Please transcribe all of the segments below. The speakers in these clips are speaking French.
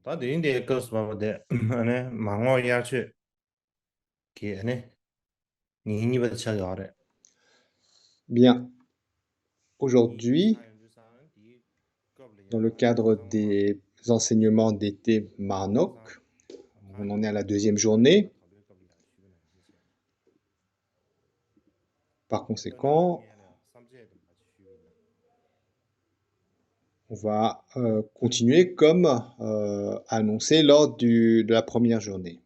다 되는데 그것만 안에 망어 야채 게 안에 니니버 차가래 Bien, 니 aujourd'hui, 사연주사는 디 dans le 겁리야 cadre 상마 des enseignements d'été 상상 Marnock, on en est à la 칸디 deuxième 칸디가 journée. 더블 겁리야 쉬우나 이제 Par 너는 conséquent, 몽에는 삼제도 같이 쉬우나 on va continuer comme annoncé lors de la première journée.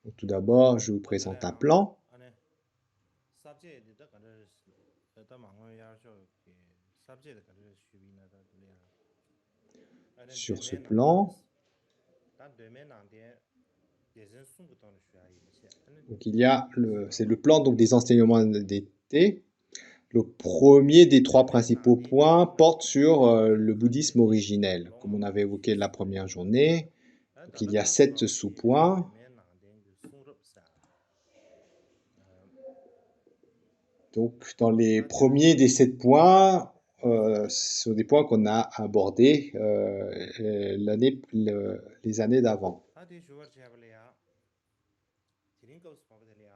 Donc, tout d'abord, je vous présente un 그들의 plan. 안에 sab제에 더 가르 더 망어 야쇼 게 sab제에 가르 쉬우나 더 돌이야 안에 Sur ce 되면 안 plan, 됐어 다 되면 안 돼. 예전 숨부터는 쉬어야 이제 안에 donc il y a c'est le plan donc, des enseignements d'été. Le premier des trois 되면 안 principaux 돼. points porte sur le 이제 bouddhisme 간제지 originel, comme on 롱 avait évoqué la 쉬쉬 première journée. Donc, il y a 다들 7 수업이 sous-points. 되면 안 돼. 숨럽사 Donc, dans les 다 되면 premiers des 7 points, 숨럽사 ce sont des points qu'on a abordés les années d'avant. 다들 주어 잡을래야 드링크 스파버들이야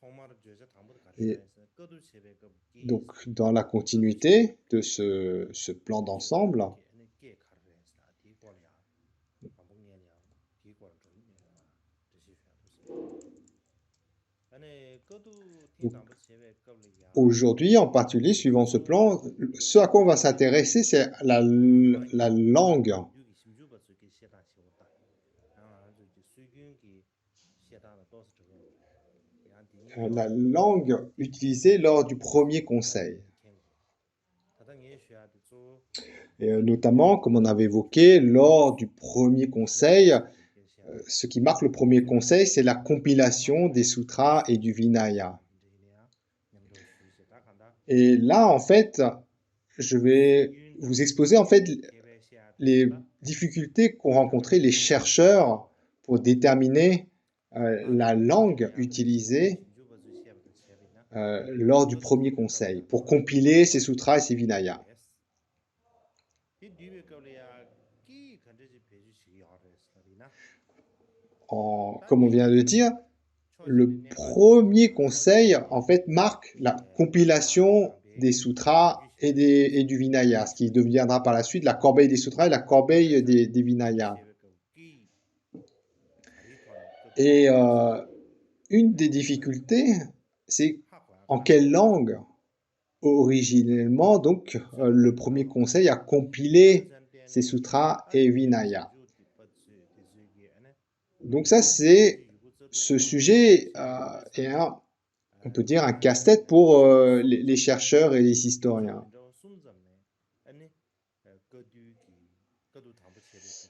토마르 주저 담보도 Et 가르쳐야지 거두 세배가 기 donc, dans la 거두 세배 continuité de ce plan d'ensemble, 주어는 게 가르쳐야지 디고리아 반복년이야 디고는 좀 드시셔야 안에 거두 팀 donc 담보 세배 겁리야 aujourd'hui, en particulier, suivant ce plan, ce à quoi on va s'intéresser, c'est la langue. 유기 심주버 저기 세다 시오다 아 저기 수균기 세다는 또스 저거 야 La 디니요 langue utilisée lors du premier conseil. 다당 예셔야도 저 Et notamment, comme on avait évoqué, lors du premier conseil, ce qui marque le premier conseil, c'est la compilation des sutras et du Vinaya. Et là, en fait, je vais vous exposer en fait les difficultés qu'ont rencontrées les chercheurs pour déterminer la langue utilisée lors du premier conseil, pour compiler ces sutras et ces Vinayas. Comme on vient de dire, le premier conseil, en fait, marque la compilation des sutras et du Vinaya, ce qui deviendra par la suite la corbeille des sutras et la corbeille des Vinayas. Et une des difficultés, c'est en quelle langue originellement, donc, le premier conseil a compilé ces sutras et Vinaya. Donc ça, c'est ce sujet est on peut dire un casse-tête pour les chercheurs et les historiens.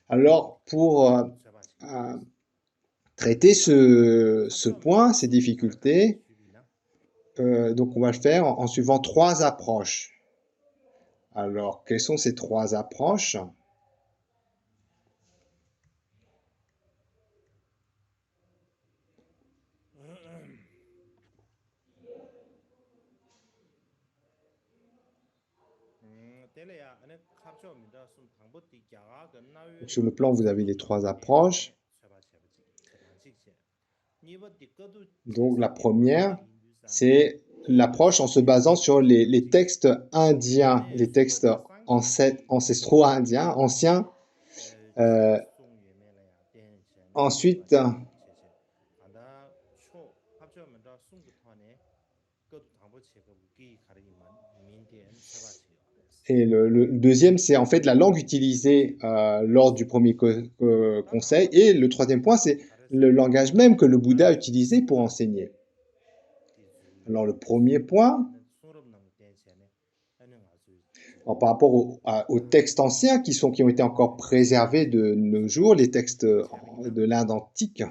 Alors, pour traiter ce point, ces difficultés, donc on va le faire en suivant 3 approches. Alors, quelles sont ces 3 approches? Donc, sur le plan, vous avez les 3 approches. Donc, la première, c'est l'approche en se basant sur les textes indiens, les textes ancestraux indiens, anciens. Ensuite, et le deuxième, c'est en fait la langue utilisée lors du premier conseil. Et le troisième point, c'est le langage même que le Bouddha a utilisé pour enseigner. Alors, le premier point, par rapport aux textes anciens qui ont été encore préservés de nos jours, les textes de l'Inde antique,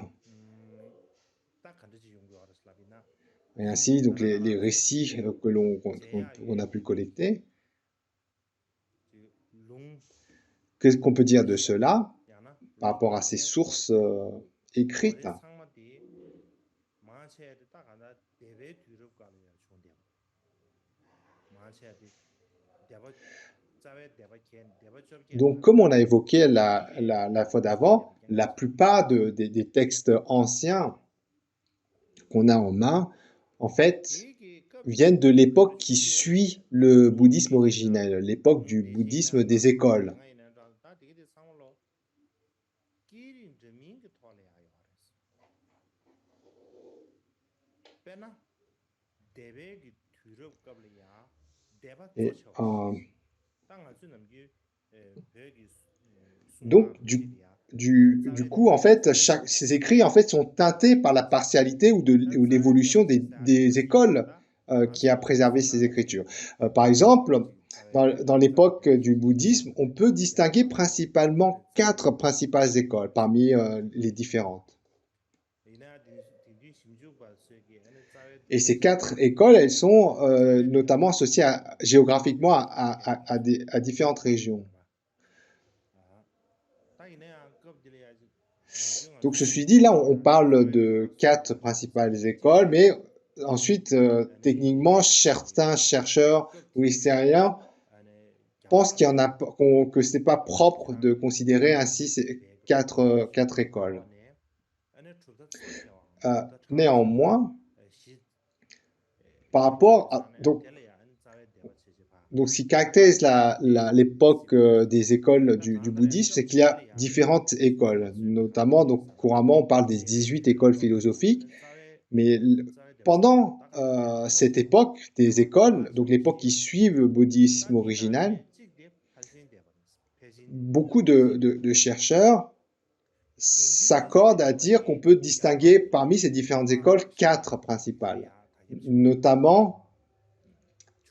et ainsi donc les récits qu'on a pu collecter. Qu'est-ce qu'on peut dire de cela par rapport à ces sources écrites? Donc, comme on a évoqué la fois d'avant, la plupart des textes anciens qu'on a en main, en fait, viennent de l'époque qui suit le bouddhisme originel, l'époque du bouddhisme des écoles. Et, donc, du coup, en fait, ces écrits en fait, sont teintés par la partialité ou l'évolution des écoles qui a préservé ces écritures. Par exemple, dans l'époque du bouddhisme, on peut distinguer principalement quatre principales écoles parmi les différentes. Et ces quatre écoles, elles sont notamment associées géographiquement à différentes régions. Donc, ceci dit, là, on parle de quatre principales écoles, mais ensuite, techniquement, certains chercheurs ou historiens pensent qu'il y en a, que ce n'est pas propre de considérer ainsi ces quatre écoles. Néanmoins, par rapport à, donc, ce qui caractérise l'époque des écoles du bouddhisme, c'est qu'il y a différentes écoles. Notamment, donc, couramment, on parle des 18 écoles philosophiques. Mais pendant cette époque des écoles, donc l'époque qui suit le bouddhisme original, beaucoup de chercheurs s'accordent à dire qu'on peut distinguer parmi ces différentes écoles quatre principales, notamment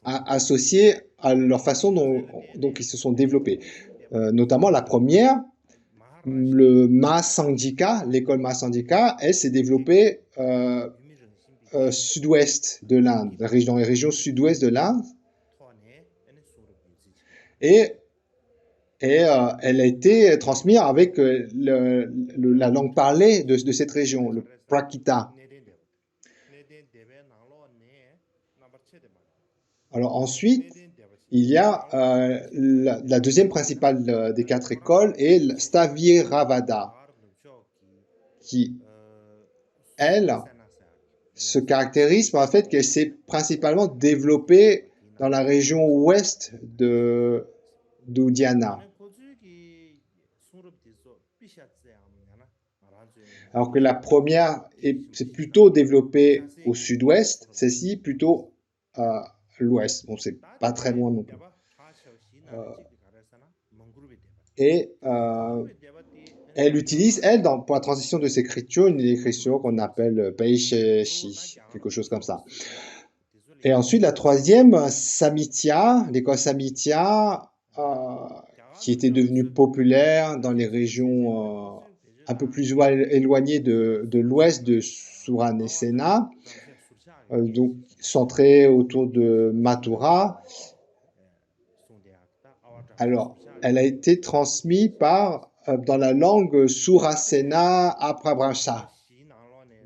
associées à leur façon dont ils se sont développés. Notamment la première, le Mahasangika, l'école Mahasangika, elle s'est développée sud-ouest de l'Inde, dans les régions sud-ouest de l'Inde, et elle a été transmise avec la langue parlée de cette région, le Prakita. Alors ensuite, il y a la deuxième principale des quatre écoles est Sthaviravada, qui, elle, se caractérise par le fait qu'elle s'est principalement développée dans la région ouest d'Udhyana. Alors que la première s'est plutôt développée au sud-ouest, celle-ci plutôt à l'ouest. Bon, c'est pas très loin non plus. Et elle utilise, pour la transition de ses écritures, une écriture qu'on appelle Peisheshi, quelque chose comme ça. Et ensuite, la troisième, Samithya, l'école Samithya, qui était devenue populaire dans les régions un peu plus éloignées de l'ouest de Suranesena, donc centrée autour de Mathura. Alors, elle a été transmise dans la langue Surasena Aprabrasha.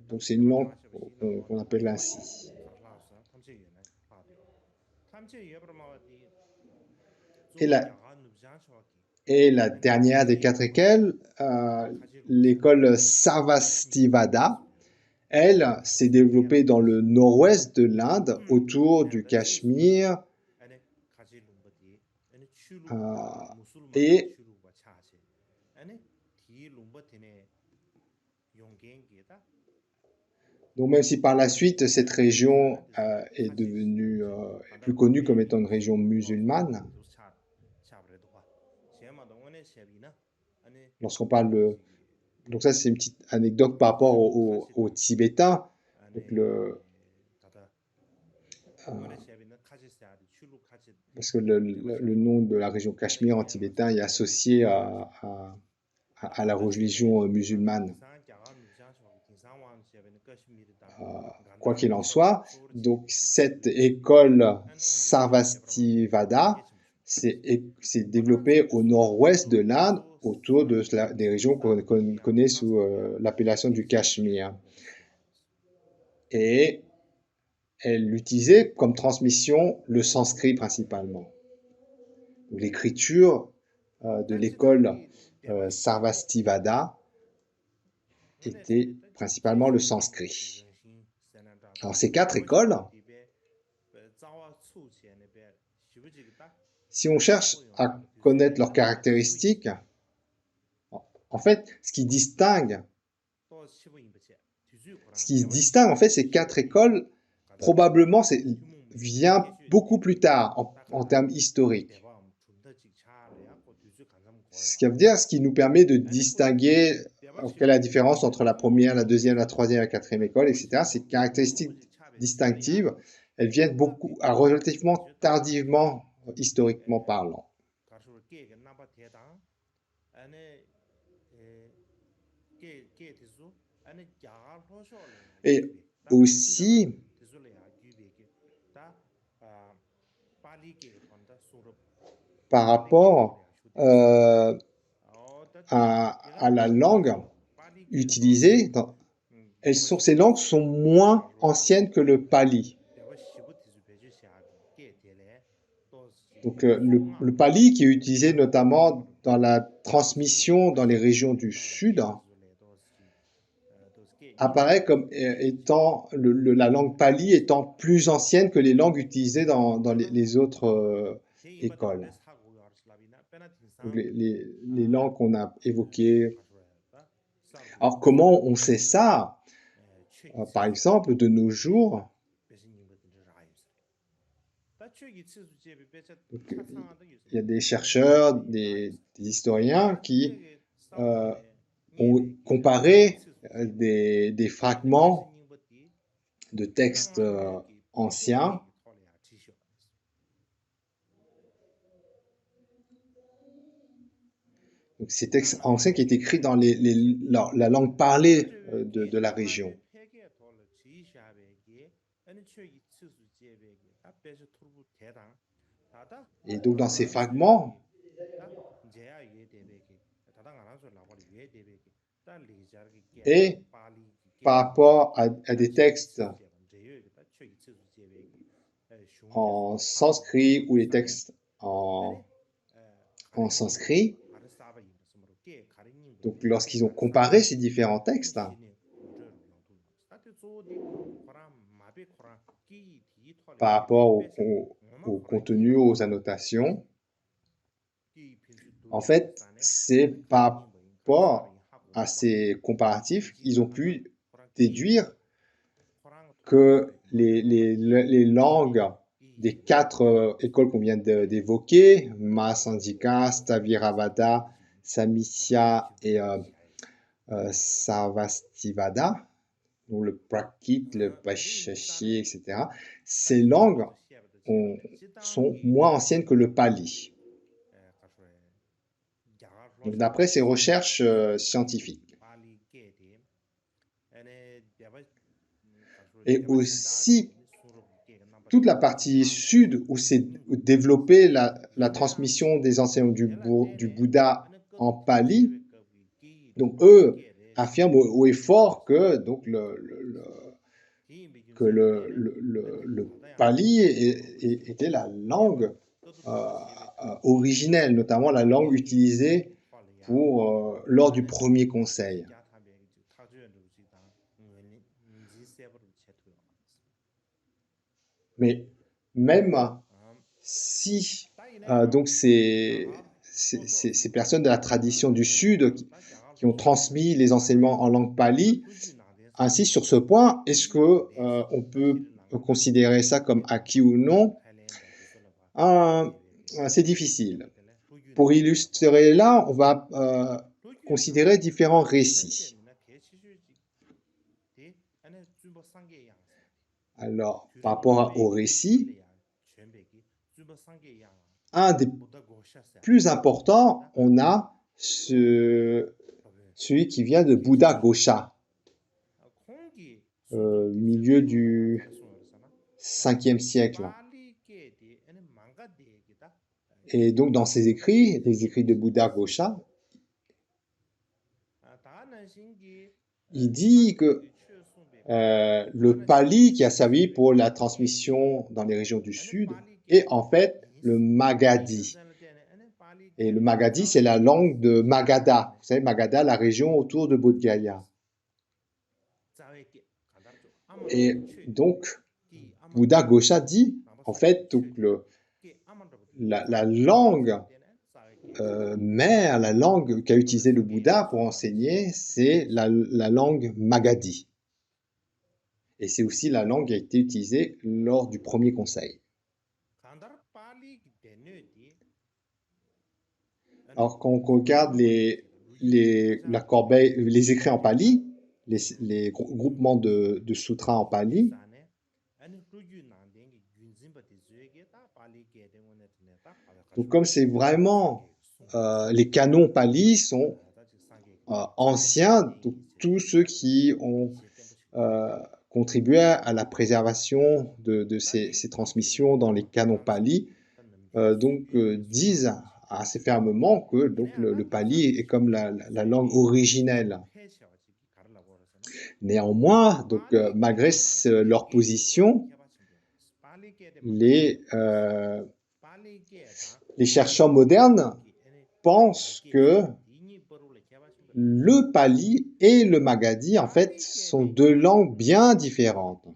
Donc, c'est une langue qu'on appelle ainsi. Et la dernière des quatre écoles, l'école Sarvastivada, elle s'est développée dans le nord-ouest de l'Inde, autour du Cachemire, et donc même si par la suite cette région est devenue plus connue comme étant une région musulmane, lorsqu'on parle de... Donc ça c'est une petite anecdote par rapport aux Tibétains. Donc parce que le nom de la région Cachemire en tibétain est associé à la religion musulmane. Quoi qu'il en soit, donc cette école Sarvastivada s'est développée au nord-ouest de l'Inde, autour des régions qu'on connaît sous l'appellation du Cachemire. Et elle utilisait comme transmission le sanskrit principalement. ou l'écriture de l'école Sarvastivada était principalement le sanskrit. Alors ces quatre écoles, si on cherche à connaître leurs caractéristiques, en fait, ce qui distingue en fait ces quatre écoles, probablement vient beaucoup plus tard en termes historiques. Ce qui veut dire, ce qui nous permet de distinguer quelle est la différence entre la première, la deuxième, la troisième, la quatrième école, etc. Ces caractéristiques distinctives, elles viennent relativement tardivement, historiquement parlant. Et aussi, par rapport à la langue utilisée, ces langues sont moins anciennes que le pali. Donc le pali qui est utilisé notamment dans la transmission dans les régions du sud apparaît comme étant la langue pali étant plus ancienne que les langues utilisées dans les autres écoles. Donc les langues qu'on a évoquées. Alors comment on sait ça? Par exemple, de nos jours, donc, il y a des chercheurs, des historiens qui ont comparé des fragments de textes anciens donc, ces textes anciens qui étaient écrits dans la langue parlée de la région. Et donc dans ces fragments, et par rapport à des textes en sanskrit ou les textes en sanskrit, donc lorsqu'ils ont comparé ces différents textes, par rapport au contenu, aux annotations, en fait, c'est par rapport à ces comparatifs, ils ont pu déduire que les langues des quatre écoles qu'on vient d'évoquer, Mahasandhika, Sthaviravada, Samkhya et Sarvastivada, donc le Prakrit, le Vaisheshti, etc., ces langues sont moins anciennes que le Pali. Donc, d'après ces recherches scientifiques. Et aussi, toute la partie sud où s'est développée la transmission des enseignements du Bouddha en Pali, donc eux affirment haut et fort que donc le Pali était la langue originelle, notamment la langue utilisée lors du premier conseil. Mais même si donc ces personnes de la tradition du Sud qui ont transmis les enseignements en langue pali insistent sur ce point, est-ce que on peut considérer ça comme acquis ou non? C'est difficile. Pour illustrer là, on va considérer différents récits. Alors, par rapport au récit, un des plus importants, on a celui qui vient de Buddha Ghosha, milieu du 5e siècle. Et donc, dans ses écrits, les écrits de Buddha Ghosha, il dit que le Pali qui a servi pour la transmission dans les régions du Sud est en fait le Magadhi. Et le Magadhi, c'est la langue de Magadha. Vous savez, Magadha, la région autour de Bodh Gaya. Et donc, Bouddha Ghosa dit, en fait, donc la langue mère, la langue qu'a utilisée le Bouddha pour enseigner, c'est la langue Magadhi. Et c'est aussi la langue qui a été utilisée lors du premier conseil. Alors, quand on regarde la corbeille, les écrits en pali, les groupements de sutras en pali, donc comme c'est vraiment les canons pali sont anciens, donc tous ceux qui ont contribué à la préservation de ces transmissions dans les canons pali, disent assez fermement que donc, le pali est comme la langue originelle. Néanmoins, donc, malgré leur position, les chercheurs modernes pensent que le pali et le Magadhi, en fait, sont deux langues bien différentes.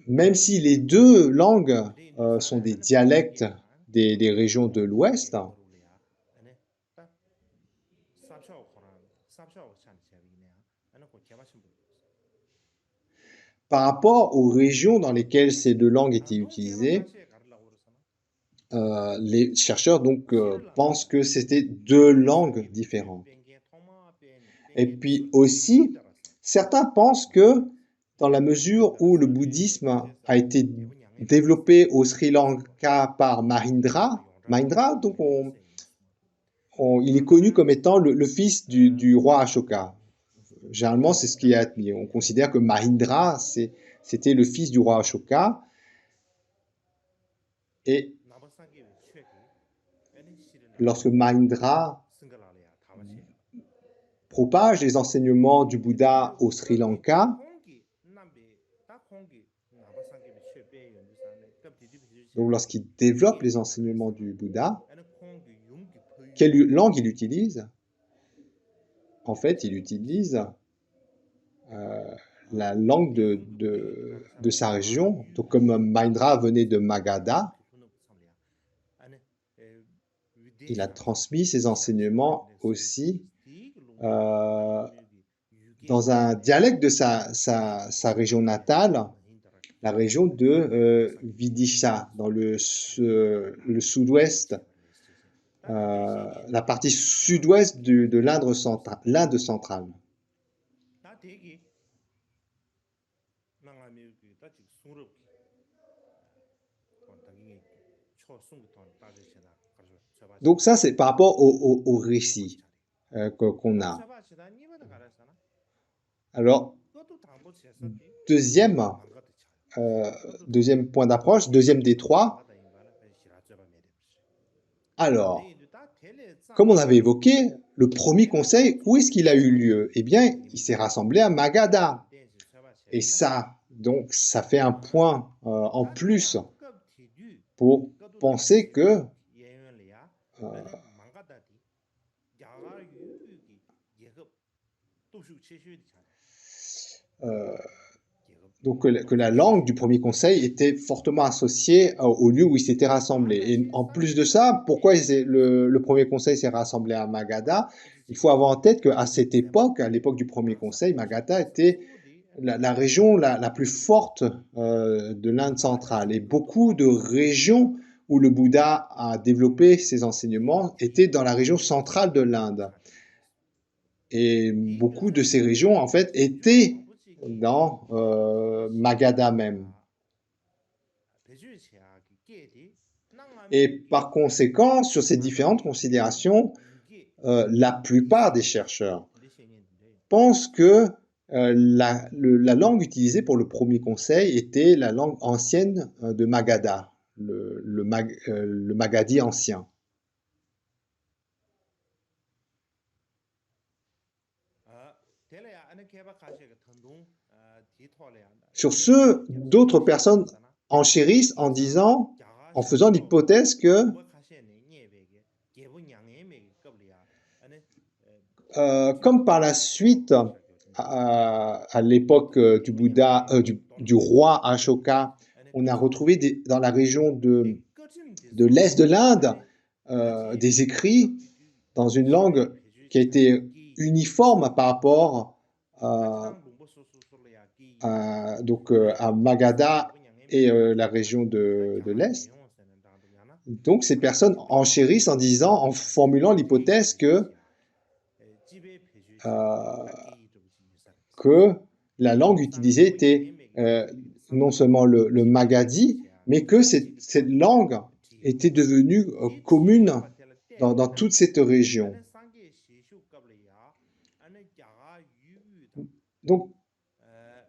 Même si les deux langues sont des dialectes des régions de l'Ouest, par rapport aux régions dans lesquelles ces deux langues étaient utilisées, les chercheurs donc pensent que c'était deux langues différentes. Et puis aussi, certains pensent que dans la mesure où le bouddhisme a été développé au Sri Lanka par Mahindra, donc il est connu comme étant le fils du roi Ashoka. Généralement, c'est ce qui est admis. On considère que Mahindra, c'était le fils du roi Ashoka. Et lorsque Mahindra propage les enseignements du Bouddha au Sri Lanka, donc lorsqu'il développe les enseignements du Bouddha, quelle langue il utilise? En fait, il utilise la langue de sa région. Donc, comme Mahindra venait de Magadha, il a transmis ses enseignements aussi dans un dialecte de sa région natale, la région de Vidisha, dans le sud-ouest, la partie sud-ouest de l'Inde centrale. Donc ça, c'est par rapport au récit qu'on a. Alors, deuxième point d'approche, deuxième des trois. Alors, comme on avait évoqué, le premier conseil, où est-ce qu'il a eu lieu? Eh bien, il s'est rassemblé à Magadha. Et ça, donc, ça fait un point en plus pour penser que donc que la langue du premier conseil était fortement associée au lieu où il s'était rassemblé. Et en plus de ça, pourquoi le premier conseil s'est rassemblé à Magadha? Il faut avoir en tête qu'à cette époque, à l'époque du premier conseil, Magadha était la région la plus forte de l'Inde centrale. Et beaucoup de régions où le Bouddha a développé ses enseignements étaient dans la région centrale de l'Inde. Et beaucoup de ces régions, en fait, étaient dans Magadha même. Et par conséquent, sur ces différentes considérations, la plupart des chercheurs pensent que la langue utilisée pour le premier conseil était la langue ancienne de Magadha, le Magadhi ancien. Sur ce, d'autres personnes enchérissent en disant en faisant l'hypothèse que, comme par la suite, à l'époque du Bouddha, du roi Ashoka, on a retrouvé dans la région de l'est de l'Inde des écrits dans une langue qui a été uniforme par rapport à Magadha et la région de l'Est. Donc ces personnes enchérissent en disant, en formulant l'hypothèse que la langue utilisée était non seulement le Magadhi, mais que cette langue était devenue commune dans toute cette région. Donc,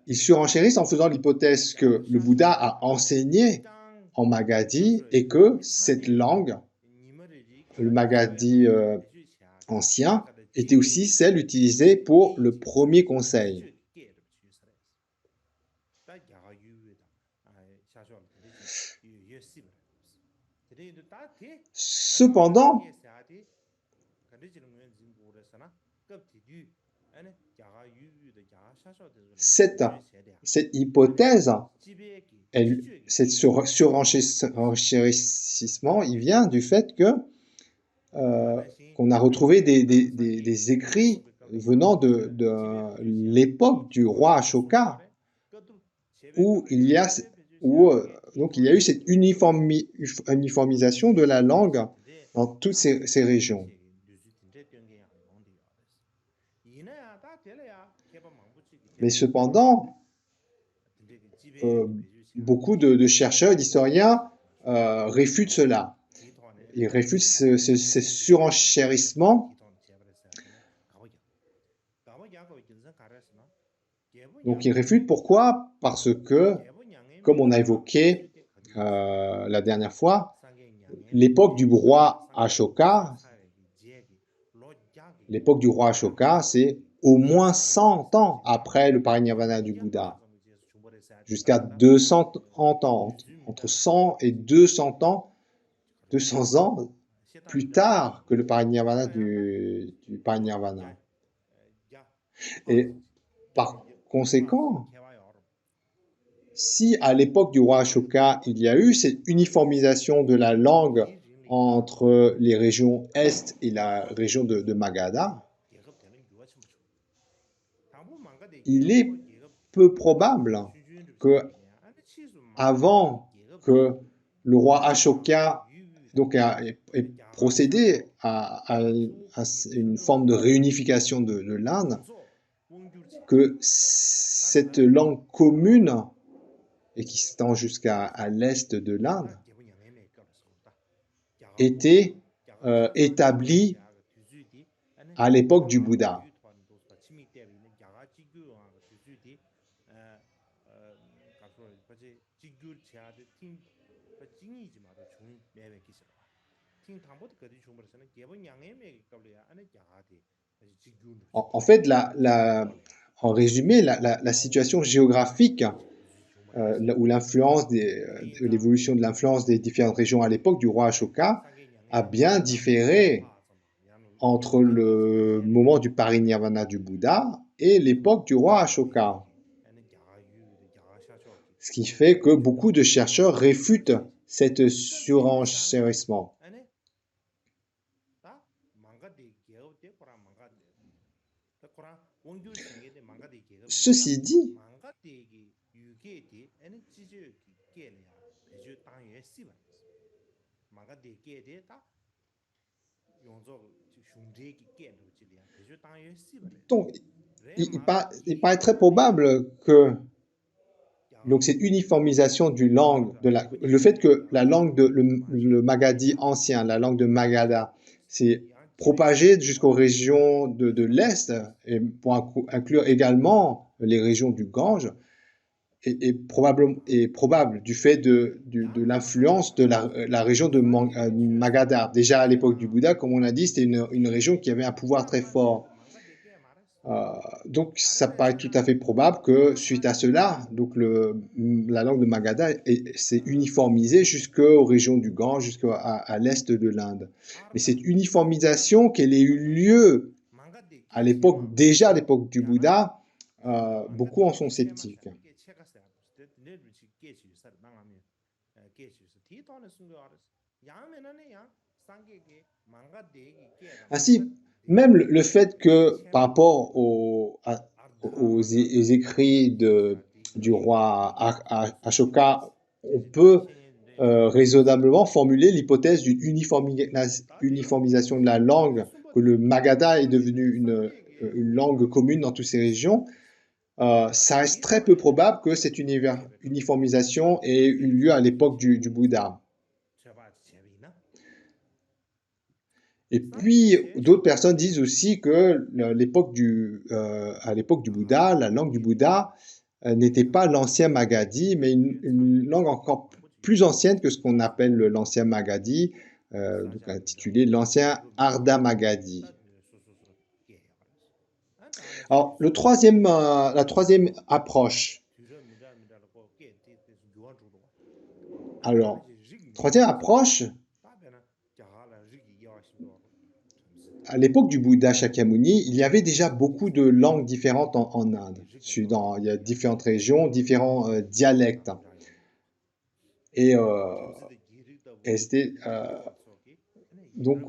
ils surenchérissent en faisant l'hypothèse que le Bouddha a enseigné en Magadhi et que cette langue, le Magadhi ancien, était aussi celle utilisée pour le premier conseil. Cependant, cette hypothèse, cet surenchérissement, il vient du fait que qu'on a retrouvé des écrits venant de l'époque du roi Ashoka, où il y a eu cette uniformisation de la langue dans toutes ces régions. Mais cependant, beaucoup de chercheurs et d'historiens réfutent cela. Ils réfutent ce surenchérissement. Donc ils réfutent pourquoi? Parce que, comme on a évoqué la dernière fois, l'époque du roi Ashoka, c'est au moins 100 ans après le parinirvana du Bouddha, jusqu'à 200 ans, entre 100 et 200 ans plus tard que le parinirvana du parinirvana. Et par conséquent, si à l'époque du roi Ashoka, il y a eu cette uniformisation de la langue entre les régions Est et la région de Magadha, il est peu probable que, avant que le roi Ashoka ait procédé à une forme de réunification de l'Inde, que cette langue commune et qui s'étend jusqu'à l'est de l'Inde était établie à l'époque du Bouddha. En fait, en résumé, la situation géographique où l'évolution de l'influence des différentes régions à l'époque du roi Ashoka a bien différé entre le moment du parinirvana du Bouddha et l'époque du roi Ashoka. Ce qui fait que beaucoup de chercheurs réfutent cet surenchérissement. Ceci dit, donc, il paraît très probable que donc cette uniformisation du langue, le fait que la langue le Magadhi ancien, la langue de Magadha, s'est propagée jusqu'aux régions de l'Est, et pour inclure également les régions du Gange, est probable du fait de l'influence de la région de Magadha. Déjà à l'époque du Bouddha, comme on l'a dit, c'était une région qui avait un pouvoir très fort. Donc, ça paraît tout à fait probable que, suite à cela, donc la langue de Magadha s'est uniformisée jusqu'aux régions du Gange, jusqu'à l'est de l'Inde. Mais cette uniformisation, qu'elle ait eu lieu à l'époque, déjà à l'époque du Bouddha, beaucoup en sont sceptiques. Ainsi, même le fait que, par rapport aux écrits du roi Ashoka, on peut raisonnablement formuler l'hypothèse d'une uniformisation de la langue, que le Magadha est devenu une langue commune dans toutes ces régions. Ça reste très peu probable que cette uniformisation ait eu lieu à l'époque du Bouddha. Et puis, d'autres personnes disent aussi que à l'époque du Bouddha, la langue du Bouddha n'était pas l'ancien Magadhi, mais une langue encore plus ancienne que ce qu'on appelle l'ancien Magadhi, donc intitulé l'ancien Ardha Magadhi. Alors, la troisième approche. Alors, troisième approche, à l'époque du Bouddha Shakyamuni, il y avait déjà beaucoup de langues différentes en Inde. Il y a différentes régions, différents dialectes. Et donc,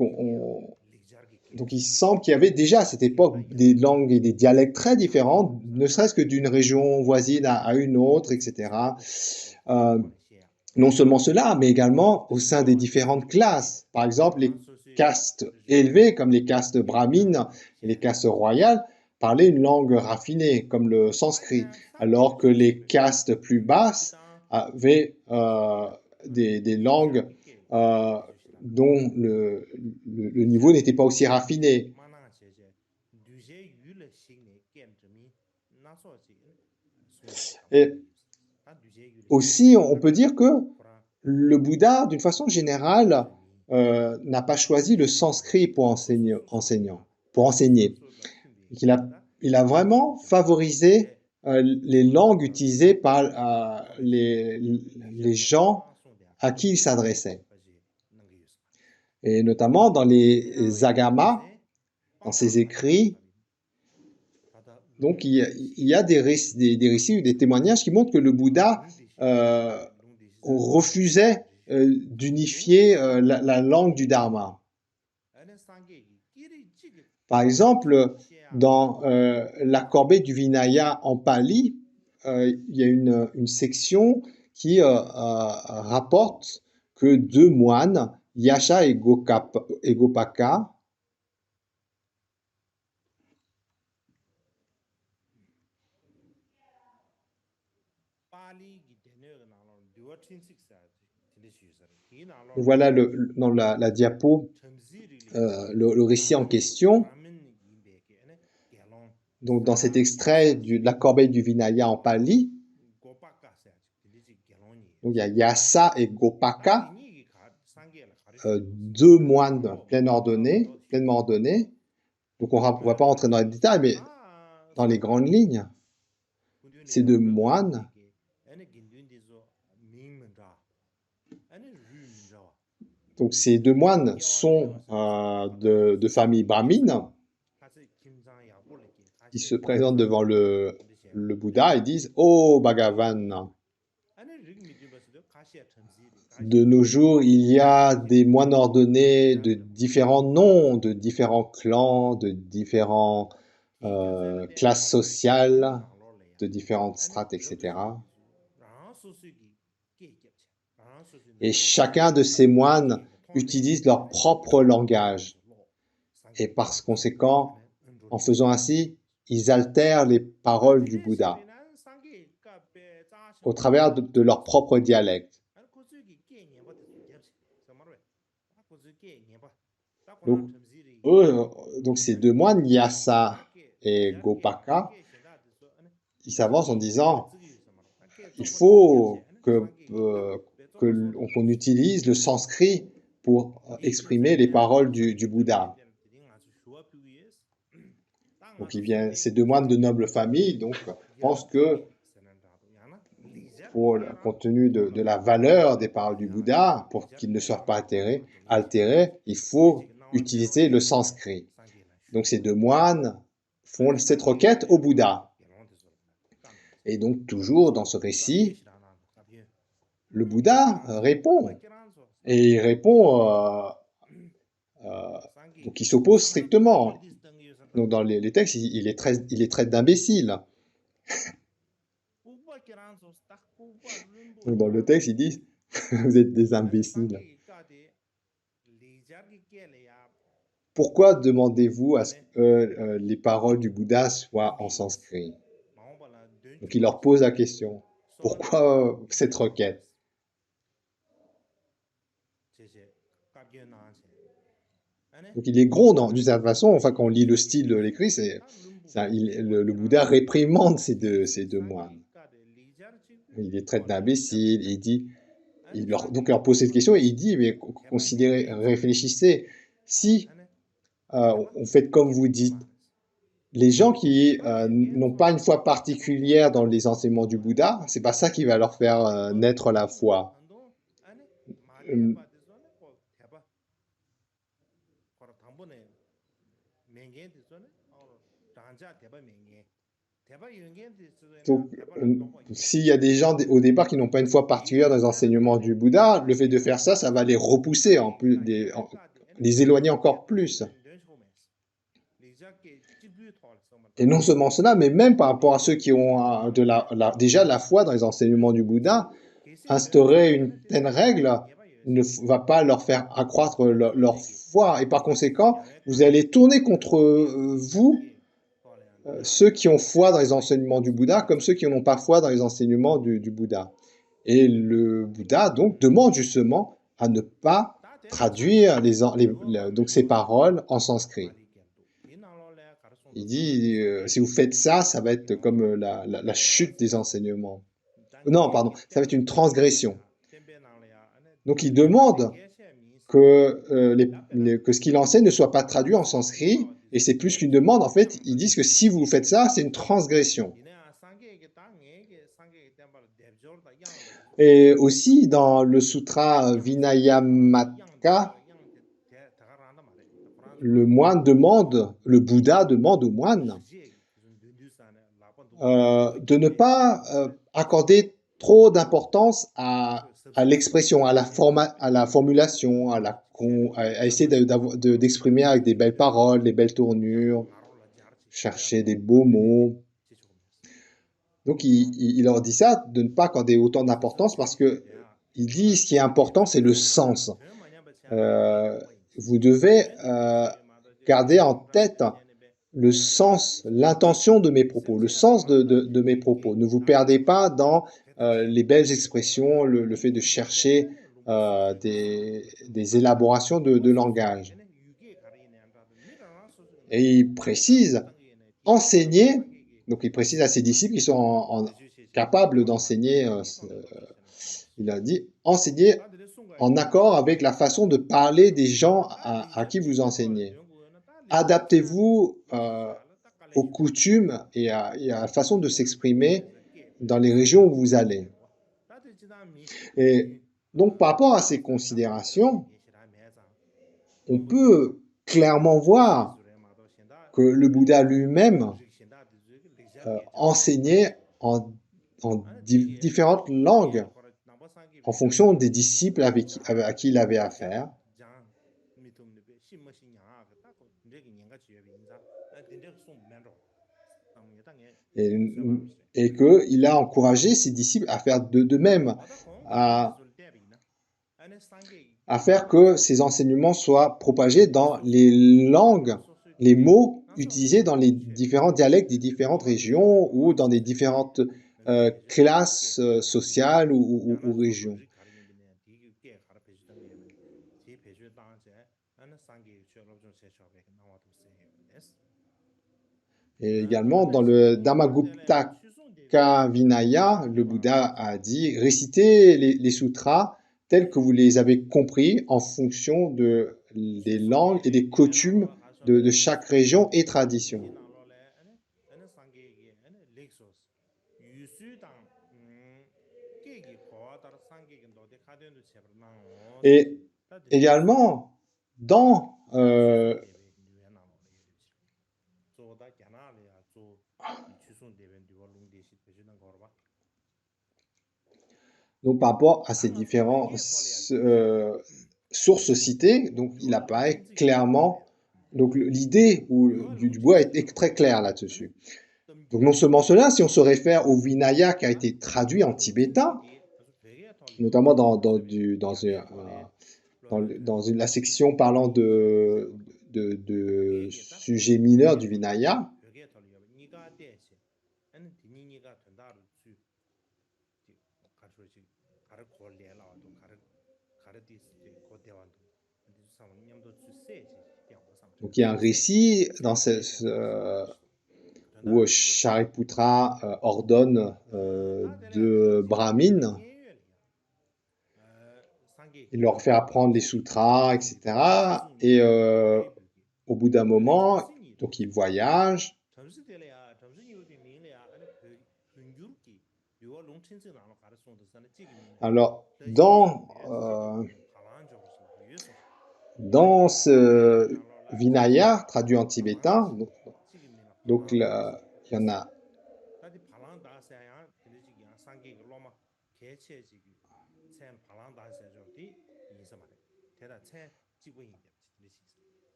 donc, il semble qu'il y avait déjà à cette époque des langues et des dialectes très différents, ne serait-ce que d'une région voisine à une autre, etc. Non seulement cela, mais également au sein des différentes classes. Par exemple, les castes élevées, comme les castes brahmines et les castes royales, parlaient une langue raffinée, comme le sanskrit, alors que les castes plus basses avaient des langues dont le niveau n'était pas aussi raffiné. Et aussi, on peut dire que le Bouddha, d'une façon générale, n'a pas choisi le sanskrit pour enseigner. Il a vraiment favorisé les langues utilisées par les gens à qui il s'adressait. Et notamment dans les agamas, dans ses écrits, donc il y a des récits ou des témoignages qui montrent que le Bouddha refusait d'unifier la langue du Dharma. Par exemple, dans la corbeille du Vinaya en Pali, il y a une section qui rapporte que deux moines, Yasha et Gopaka, voilà dans la diapo le récit en question. Donc dans cet extrait de la corbeille du Vinaya en Pali, donc il y a Yasa et Gopaka, deux moines pleinement ordonnés. Donc on ne va pas rentrer dans les détails, mais dans les grandes lignes, ces deux moines donc ces deux moines sont de famille brahmine. Ils se présentent devant le Bouddha et disent « Oh Bhagavan !» De nos jours, il y a des moines ordonnés de différents noms, de différents clans, de différentes classes sociales, de différentes strates, etc. Et chacun de ces moines utilise leur propre langage. Et par conséquent, en faisant ainsi, ils altèrent les paroles du Bouddha au travers de leur propre dialecte. Donc ces deux moines, Yasa et Gopaka, ils s'avancent en disant il faut qu'on utilise le sanskrit pour exprimer les paroles du Bouddha. Donc, ces deux moines de noble famille, donc, pensent que compte tenu de la valeur des paroles du Bouddha, pour qu'ils ne soient pas altérés, il faut utiliser le sanskrit. Donc ces deux moines font cette requête au Bouddha. Et donc toujours dans ce récit, le Bouddha répond. Et il répond, donc il s'oppose strictement. Donc dans les textes, il les traite d'imbéciles. Donc dans le texte, il dit, vous êtes des imbéciles. Pourquoi demandez-vous à ce que les paroles du Bouddha soient en sanskrit? Donc il leur pose la question. Pourquoi cette requête? Donc il les gronde d'une certaine façon. Enfin, quand on lit le style de l'écrit, le Bouddha réprimande ces deux moines. Il les traite d'imbéciles. Donc il leur pose cette question et il dit, mais réfléchissez. Si on fait comme vous dites, les gens qui n'ont pas une foi particulière dans les enseignements du Bouddha, c'est pas ça qui va leur faire naître la foi. Donc, s'il y a des gens au départ qui n'ont pas une foi particulière dans les enseignements du Bouddha, le fait de faire ça, ça va les repousser, les éloigner encore plus. Et non seulement cela, mais même par rapport à ceux qui ont déjà la foi dans les enseignements du Bouddha, instaurer une telle règle ne va pas leur faire accroître leur foi. Et par conséquent, vous allez tourner contre vous ceux qui ont foi dans les enseignements du Bouddha comme ceux qui n'ont pas foi dans les enseignements du Bouddha. Et le Bouddha, donc, demande justement à ne pas traduire donc ces paroles en sanskrit. Il dit, si vous faites ça, ça va être comme la chute des enseignements. Non, pardon, ça va être une transgression. Donc il demande que ce qu'il enseigne ne soit pas traduit en sanskrit, et c'est plus qu'une demande, en fait, ils disent que si vous faites ça, c'est une transgression. Et aussi, dans le sutra Vinayamaka, le Bouddha demande au moine de ne pas accorder trop d'importance à l'expression, à la formulation, à essayer d'exprimer avec des belles paroles, des belles tournures, chercher des beaux mots. Donc il leur dit ça, de ne pas accorder autant d'importance parce que il dit ce qui est important, c'est le sens. Vous devez garder en tête le sens, l'intention de mes propos, le sens de mes propos. Ne vous perdez pas dans les belles expressions, le fait de chercher des élaborations de langage. Et il précise, enseigner, donc il précise à ses disciples qui sont capables d'enseigner, il a dit, enseigner en accord avec la façon de parler des gens à qui vous enseignez. Adaptez-vous aux coutumes et à la façon de s'exprimer dans les régions où vous allez. Et donc, par rapport à ces considérations, on peut clairement voir que le Bouddha lui-même enseignait en différentes langues en fonction des disciples à qui il avait affaire. Et qu'il a encouragé ses disciples à faire de même, à faire que ces enseignements soient propagés dans les langues, les mots utilisés dans les différents dialectes des différentes régions ou dans des différentes classes sociales ou régions. Et également, dans le Dhammaguptaka Vinaya, le Bouddha a dit « Récitez les sutras tels que vous les avez compris en fonction des langues et des coutumes de chaque région et tradition. » Et également, dans donc par rapport à ces différentes sources citées, donc il apparaît clairement, donc l'idée du Bouddha est très claire là-dessus. Donc non seulement cela, si on se réfère au Vinaya qui a été traduit en tibétain, notamment dans la section parlant de sujets mineurs du Vinaya, donc il y a un récit dans où Shariputra ordonne deux brahmines, il leur fait apprendre les sutras, etc. Et au bout d'un moment, donc ils voyagent. Alors, dans ce Vinaya, traduit en tibétain, donc il y en a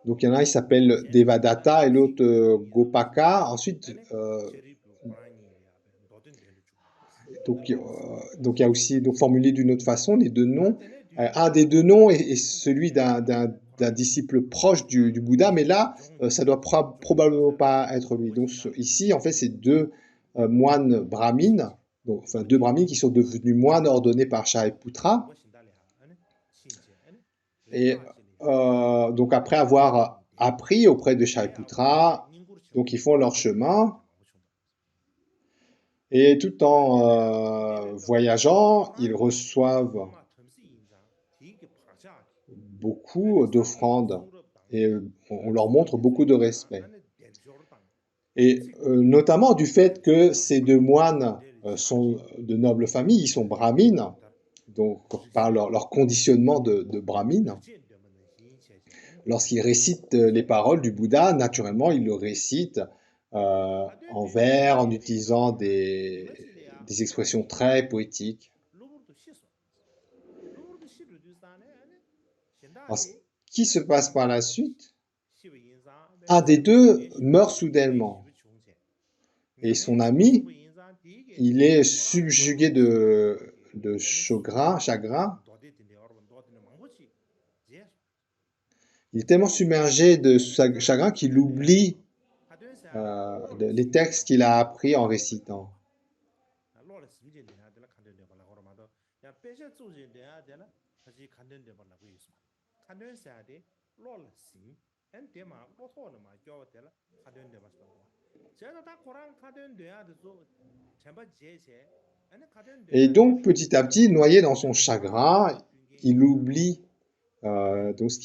donc il y en a, il s'appelle Devadatta et l'autre Gopaka. Ensuite, donc il y a aussi donc formulé d'une autre façon les deux noms. Un des deux noms est celui d'un disciple proche du Bouddha, mais là, ça doit probablement pas être lui. Donc ici, en fait, c'est deux moines brahmines, donc, enfin deux brahmines qui sont devenus moines ordonnés par Shariputra. Et donc après avoir appris auprès de Shariputra, donc ils font leur chemin. Et tout en voyageant, ils reçoivent beaucoup d'offrandes et on leur montre beaucoup de respect. Et notamment du fait que ces deux moines sont de nobles familles, ils sont brahmines, donc par leur conditionnement de brahmines. Lorsqu'ils récitent les paroles du Bouddha, naturellement, ils le récitent en vers, en utilisant des expressions très poétiques. Alors, ce qui se passe par la suite, un des deux meurt soudainement. Et son ami, il est subjugué de chagrin. Il est tellement submergé de chagrin qu'il oublie les textes qu'il a appris en récitant. Et donc, petit à petit, noyé dans son chagrin, il oublie donc ce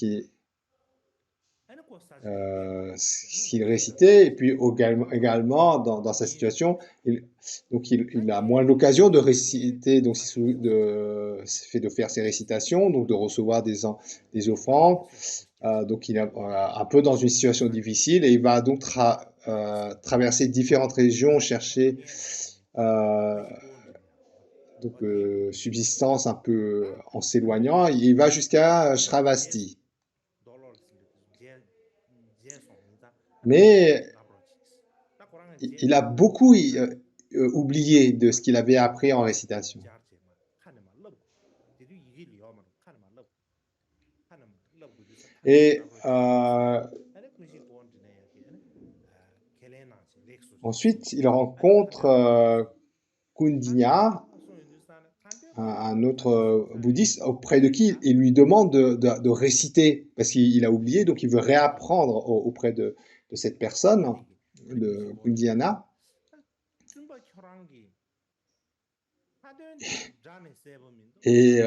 qu'il récitait, et puis également dans sa situation, il a moins l'occasion de réciter, donc de faire ses récitations, donc de recevoir des offrandes. Donc il est un peu dans une situation difficile et il va donc traverser différentes régions, chercher subsistance un peu en s'éloignant. Il va jusqu'à Shravasti. Mais il a beaucoup oublié de ce qu'il avait appris en récitation. Et ensuite, il rencontre Kundinya, un autre bouddhiste, auprès de qui il lui demande de réciter, parce qu'il a oublié, donc il veut réapprendre auprès de cette personne, de Kundinya. Et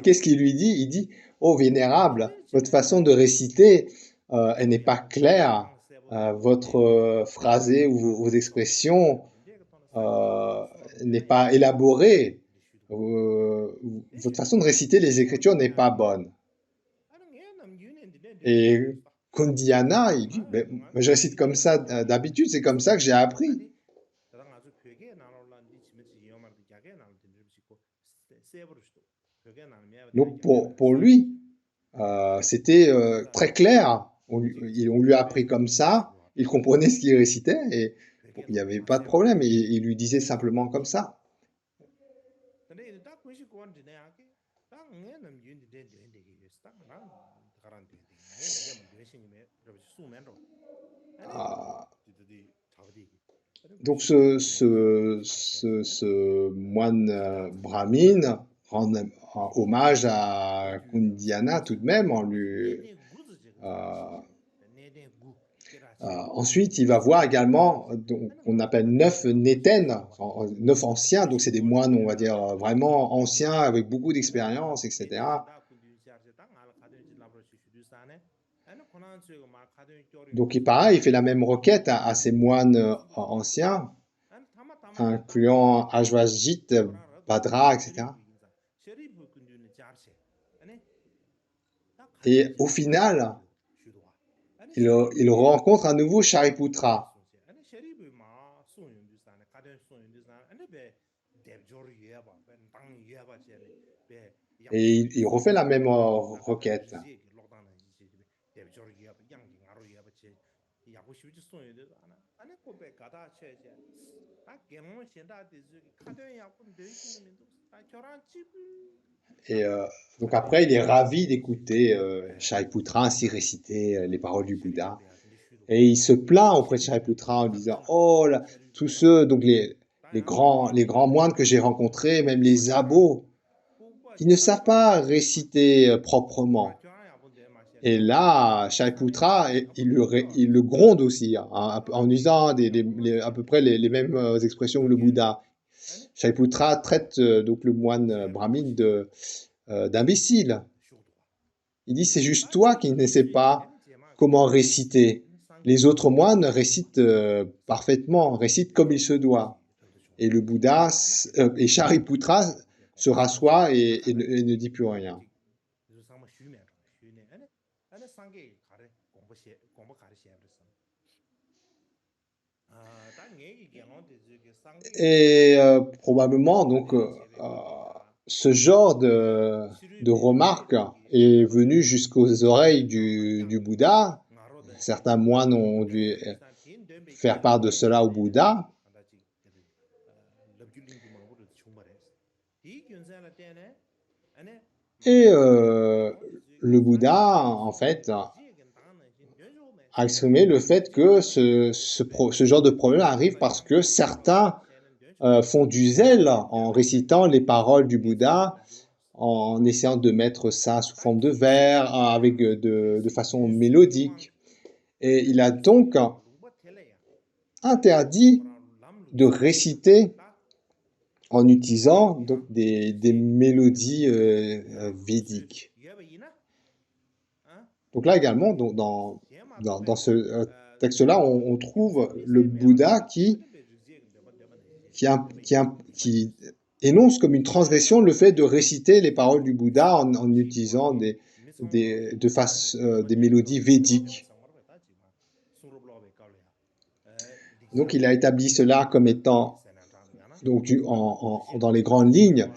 qu'est-ce qu'il lui dit? Il dit, oh vénérable, votre façon de réciter, elle n'est pas claire, votre phrasé ou vos expressions n'est pas élaborée, votre façon de réciter les Écritures n'est pas bonne. Et Kundiana, il dit, ben, moi, je récite comme ça d'habitude, c'est comme ça que j'ai appris. Donc pour lui, c'était très clair. On lui a appris comme ça, il comprenait ce qu'il récitait et bon, il n'y avait pas de problème. Il lui disait simplement comme ça. Ah, donc ce moine brahmine rend hommage à Kundiana tout de même en lui euh, ensuite, il va voir également, donc, on appelle 9 nétènes, enfin, 9 anciens, donc c'est des moines, on va dire, vraiment anciens, avec beaucoup d'expérience, etc. Donc, pareil, il fait la même requête à ces moines anciens, incluant Ajvajit, Bhadra, etc. Et au final, il rencontre à nouveau Shariputra. Et il refait la même requête. Et donc après, il est ravi d'écouter Shariputra ainsi réciter les paroles du Bouddha. Et il se plaint auprès de Shariputra en disant, oh, là, tous ceux, donc les grands moines que j'ai rencontrés, même les abos, ils ne savent pas réciter proprement. Et là, Shariputra, il le gronde aussi, hein, en usant à peu près les mêmes expressions que le Bouddha. Shariputra traite donc le moine brahmine d'imbécile. Il dit, c'est juste toi qui ne sais pas comment réciter. Les autres moines récitent parfaitement, récitent comme il se doit. Et le Bouddha, et Shariputra se rassoit et ne dit plus rien. Et probablement, donc, ce genre de remarque est venu jusqu'aux oreilles du Bouddha. Certains moines ont dû faire part de cela au Bouddha. Et le Bouddha, en fait, a exprimé le fait que ce genre de problème arrive parce que certains font du zèle en récitant les paroles du Bouddha, en essayant de mettre ça sous forme de vers, avec de façon mélodique. Et il a donc interdit de réciter en utilisant donc des mélodies védiques. Donc là également, dans ce texte-là, on trouve le Bouddha qui énonce comme une transgression le fait de réciter les paroles du Bouddha en utilisant des mélodies védiques. Donc il a établi cela comme étant, donc, dans les grandes lignes,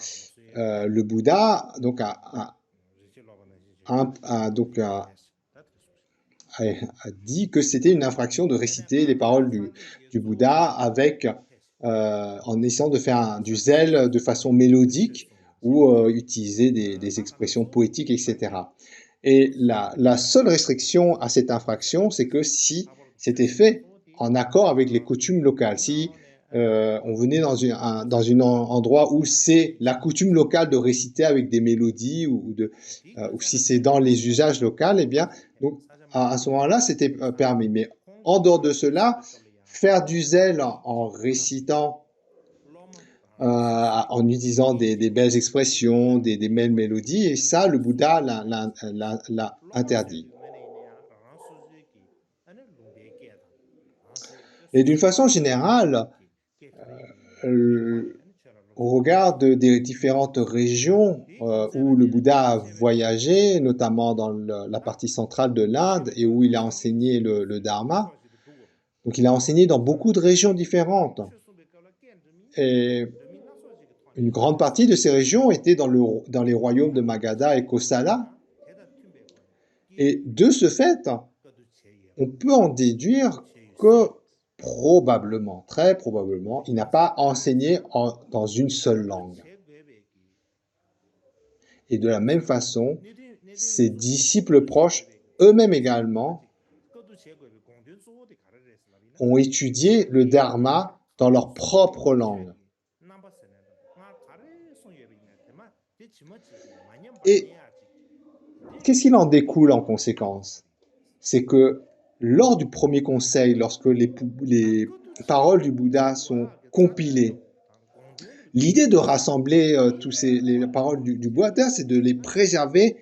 le Bouddha donc, a dit que c'était une infraction de réciter les paroles du Bouddha en essayant de faire du zèle de façon mélodique ou utiliser des expressions poétiques, etc. Et la seule restriction à cette infraction, c'est que si c'était fait en accord avec les coutumes locales, si on venait dans un endroit où c'est la coutume locale de réciter avec des mélodies ou si c'est dans les usages locaux, eh bien, donc, à ce moment-là, c'était permis. Mais en dehors de cela, faire du zèle en récitant, en utilisant des belles expressions, des belles mélodies, et ça, le Bouddha l'a interdit. Et d'une façon générale, au regard des différentes régions où le Bouddha a voyagé, notamment dans la partie centrale de l'Inde et où il a enseigné le Dharma. Donc il a enseigné dans beaucoup de régions différentes. Et une grande partie de ces régions étaient dans les royaumes de Magadha et Kosala. Et de ce fait, on peut en déduire que probablement, très probablement, il n'a pas enseigné dans une seule langue. Et de la même façon, ses disciples proches, eux-mêmes également, ont étudié le Dharma dans leur propre langue. Et qu'est-ce qu'il en découle en conséquence? C'est que lors du premier conseil, lorsque les paroles du Bouddha sont compilées, l'idée de rassembler les paroles du Bouddha, c'est de les préserver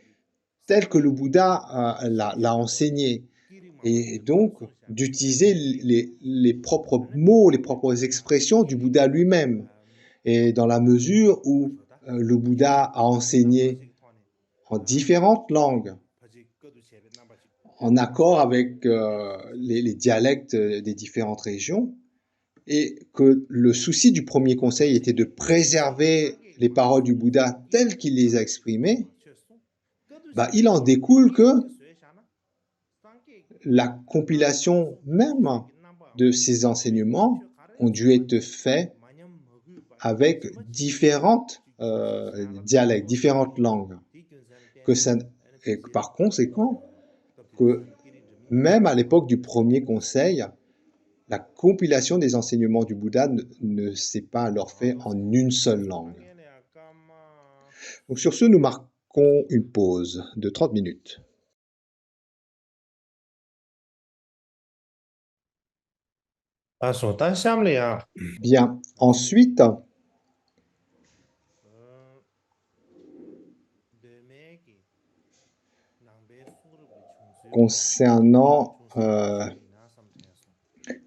telles que le Bouddha l'a enseigné. Et donc d'utiliser les propres mots, les propres expressions du Bouddha lui-même. Et dans la mesure où le Bouddha a enseigné en différentes langues, en accord avec les dialectes des différentes régions, et que le souci du premier conseil était de préserver les paroles du Bouddha telles qu'il les a exprimées, il en découle que la compilation même de ces enseignements ont dû être faits avec différentes dialectes, différentes langues. Et que par conséquent, que même à l'époque du premier conseil, la compilation des enseignements du Bouddha ne s'est pas alors fait en une seule langue. Donc sur ce, nous marquons une pause de 30 minutes. Bien, ensuite, concernant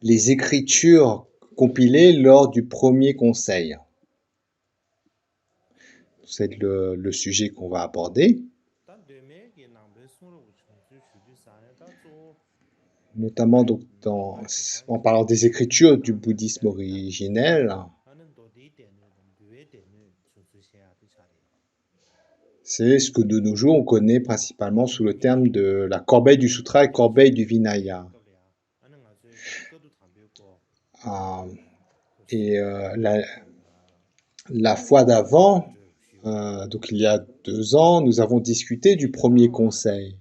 les écritures compilées lors du premier conseil. C'est le sujet qu'on va aborder, notamment donc en parlant des écritures du bouddhisme originel. C'est ce que de nos jours on connaît principalement sous le terme de la corbeille du sutra et corbeille du Vinaya. Et la fois d'avant, donc il y a 2 ans, nous avons discuté du premier conseil.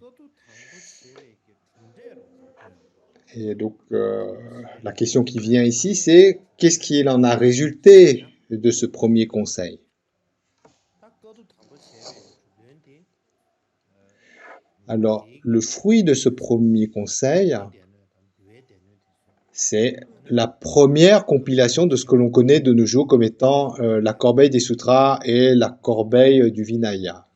Et donc la question qui vient ici, c'est qu'est-ce qu'il en a résulté de ce premier conseil? Alors, le fruit de ce premier conseil, c'est la première compilation de ce que l'on connaît de nos jours comme étant la corbeille des sutras et la corbeille du Vinaya.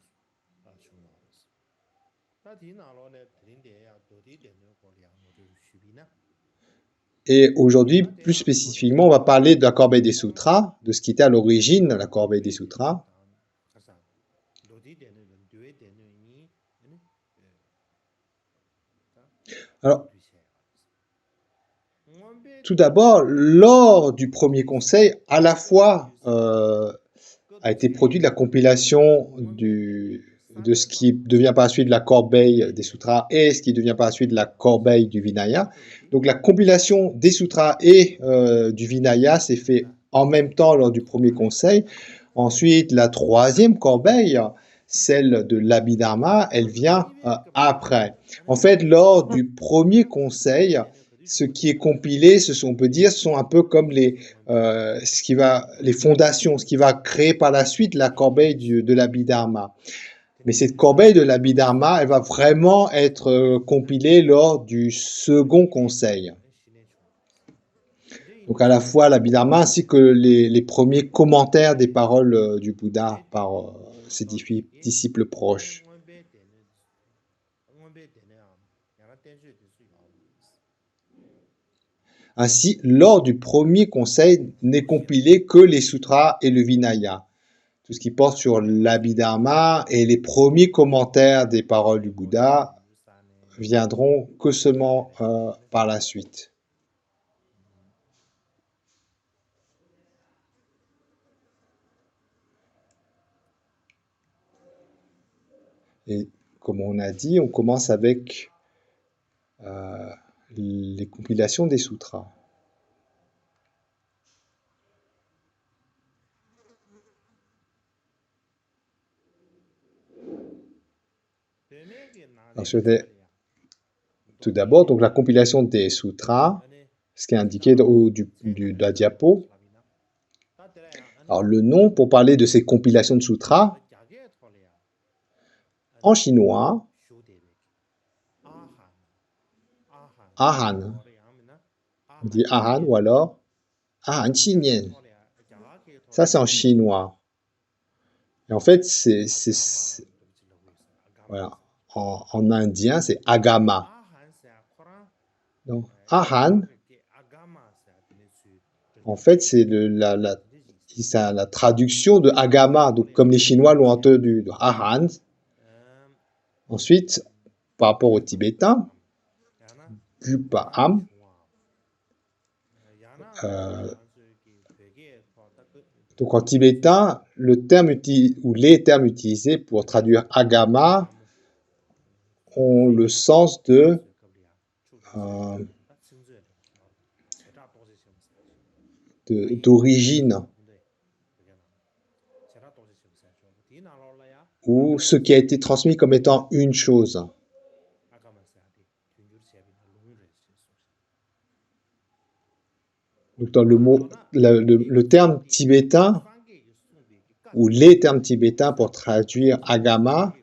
Et aujourd'hui, plus spécifiquement, on va parler de la corbeille des sutras, de ce qui était à l'origine la corbeille des sutras. Alors, tout d'abord, lors du premier conseil, à la fois a été produite la compilation de ce qui devient par la suite la corbeille des sutras et ce qui devient par la suite la corbeille du Vinaya. Donc la compilation des sutras et du Vinaya s'est fait en même temps lors du premier conseil. Ensuite, la troisième corbeille, celle de l'Abhidharma, elle vient après. En fait, lors du premier conseil, ce qui est compilé, on peut dire, sont un peu comme les fondations, ce qui va créer par la suite la corbeille de l'Abhidharma. Mais cette corbeille de l'Abhidharma, elle va vraiment être compilée lors du second conseil. Donc à la fois l'Abhidharma ainsi que les premiers commentaires des paroles du Bouddha par ses disciples proches. Ainsi, lors du premier conseil, n'est compilé que les sutras et le Vinaya. Tout ce qui porte sur l'Abhidharma et les premiers commentaires des paroles du Bouddha viendront que seulement par la suite. Et comme on a dit, on commence avec les compilations des sutras. Alors, tout d'abord, donc la compilation des sutras, ce qui est indiqué au haut de la diapo. Alors, le nom pour parler de ces compilations de sutras, en chinois, Ahan. On dit Ahan ou alors Ahan Qinyan. Ça, c'est en chinois. Et en fait, voilà. En indien, c'est Agama. Donc, Ahan, en fait, c'est la traduction de Agama, donc comme les Chinois l'ont entendu, de Ahan. Ensuite, par rapport au tibétain, Gupa'am, donc en tibétain, le terme ou les termes utilisés pour traduire Agama ont le sens d'origine, ou ce qui a été transmis comme étant une chose. Donc dans le terme tibétain, ou les termes tibétains pour traduire Agama,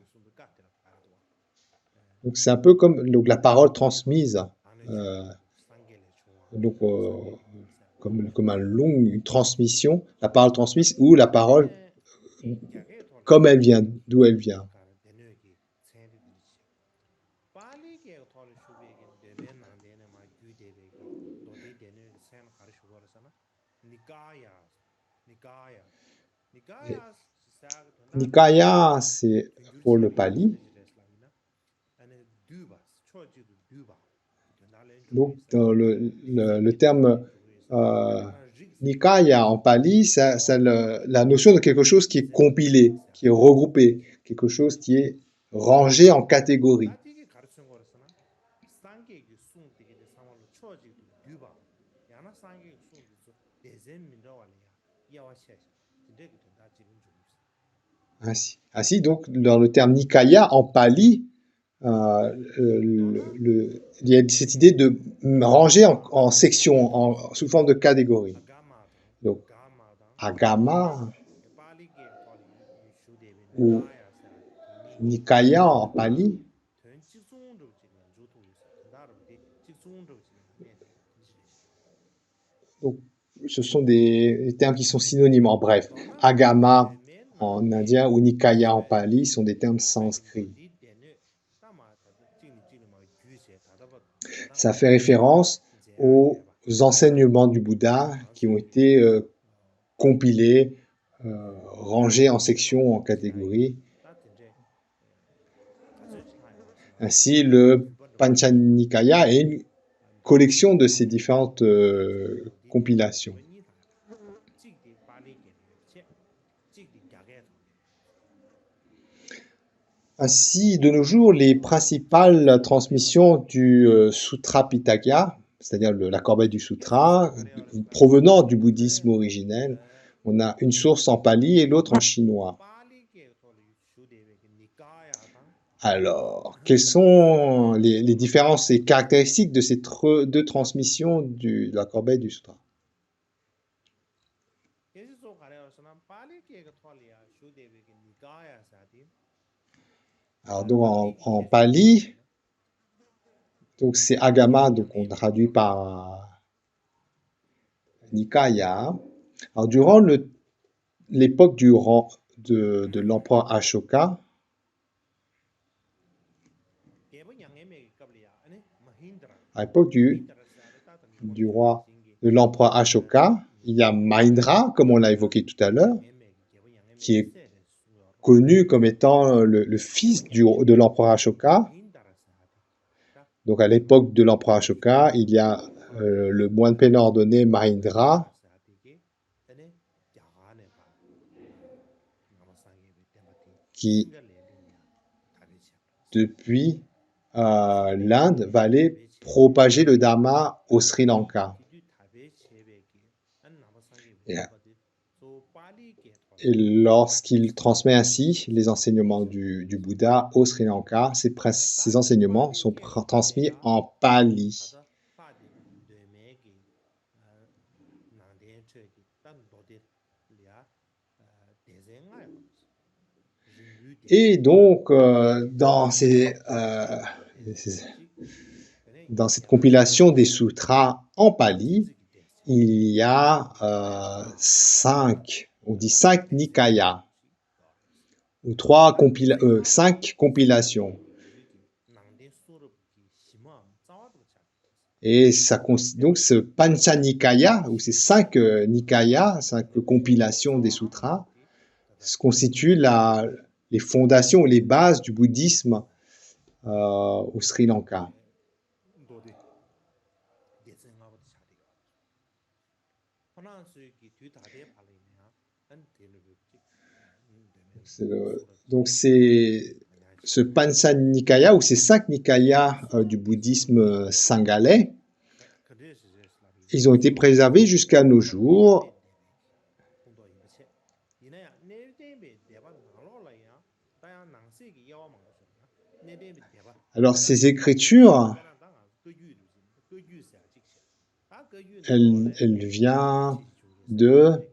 donc c'est un peu comme donc, la parole transmise, donc comme une transmission, la parole transmise ou la parole comme elle vient, d'où elle vient. Nikaya, c'est pour le Pali. Donc, dans le terme Nikaya en Pali, ça la notion de quelque chose qui est compilé, qui est regroupé, quelque chose qui est rangé en catégories. Ainsi, donc, dans le terme Nikaya en Pali, il y a cette idée de ranger en sections, sous forme de catégories. Donc, Agama ou Nikaya en Pali, donc, ce sont des termes qui sont synonymes en bref. Agama en indien ou Nikaya en Pali sont des termes sanskrits. Ça fait référence aux enseignements du Bouddha qui ont été compilés, rangés en sections, en catégories. Ainsi, le Panchanikaya est une collection de ces différentes compilations. Ainsi, de nos jours, les principales transmissions du Sutra Pitagya, c'est-à-dire la corbeille du Sutra, provenant du bouddhisme originel, on a une source en pali et l'autre en chinois. Alors, quelles sont les différences et caractéristiques de ces deux transmissions de la corbeille du Sutra? Alors, donc en pali, donc c'est Agama, donc on traduit par Nikaya. Alors, durant l'époque de l'empereur Ashoka, à l'époque du roi, de l'empereur Ashoka. Il y a Maindra, comme on l'a évoqué tout à l'heure, qui est connu comme étant le fils de l'empereur Ashoka. Donc à l'époque de l'empereur Ashoka, il y a le moine pénordonné Mahindra qui, depuis l'Inde, va aller propager le Dharma au Sri Lanka. Et lorsqu'il transmet ainsi les enseignements du Bouddha au Sri Lanka, ces enseignements sont transmis en Pali. Et donc, dans cette compilation des sutras en Pali, il y a on dit 5 nikayas, ou 5 compilations. Et donc ce Pancha Nikaya, ou ces 5 nikayas, 5 compilations des sutras, constituent les fondations, les bases du bouddhisme au Sri Lanka. Donc c'est ce Pancha Nikaya, ou ces 5 nikayas du bouddhisme singhalais, ils ont été préservés jusqu'à nos jours. Alors ces écritures, elle vient de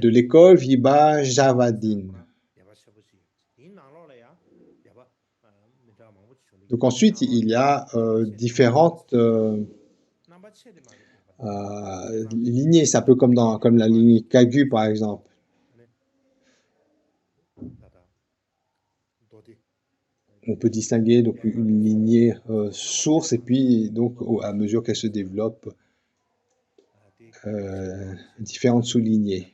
l'école Vibhajavadin. Donc ensuite, il y a différentes lignées. C'est un peu comme la lignée Kagu, par exemple. On peut distinguer donc une lignée source, et puis donc à mesure qu'elle se développe, différentes sous-lignées.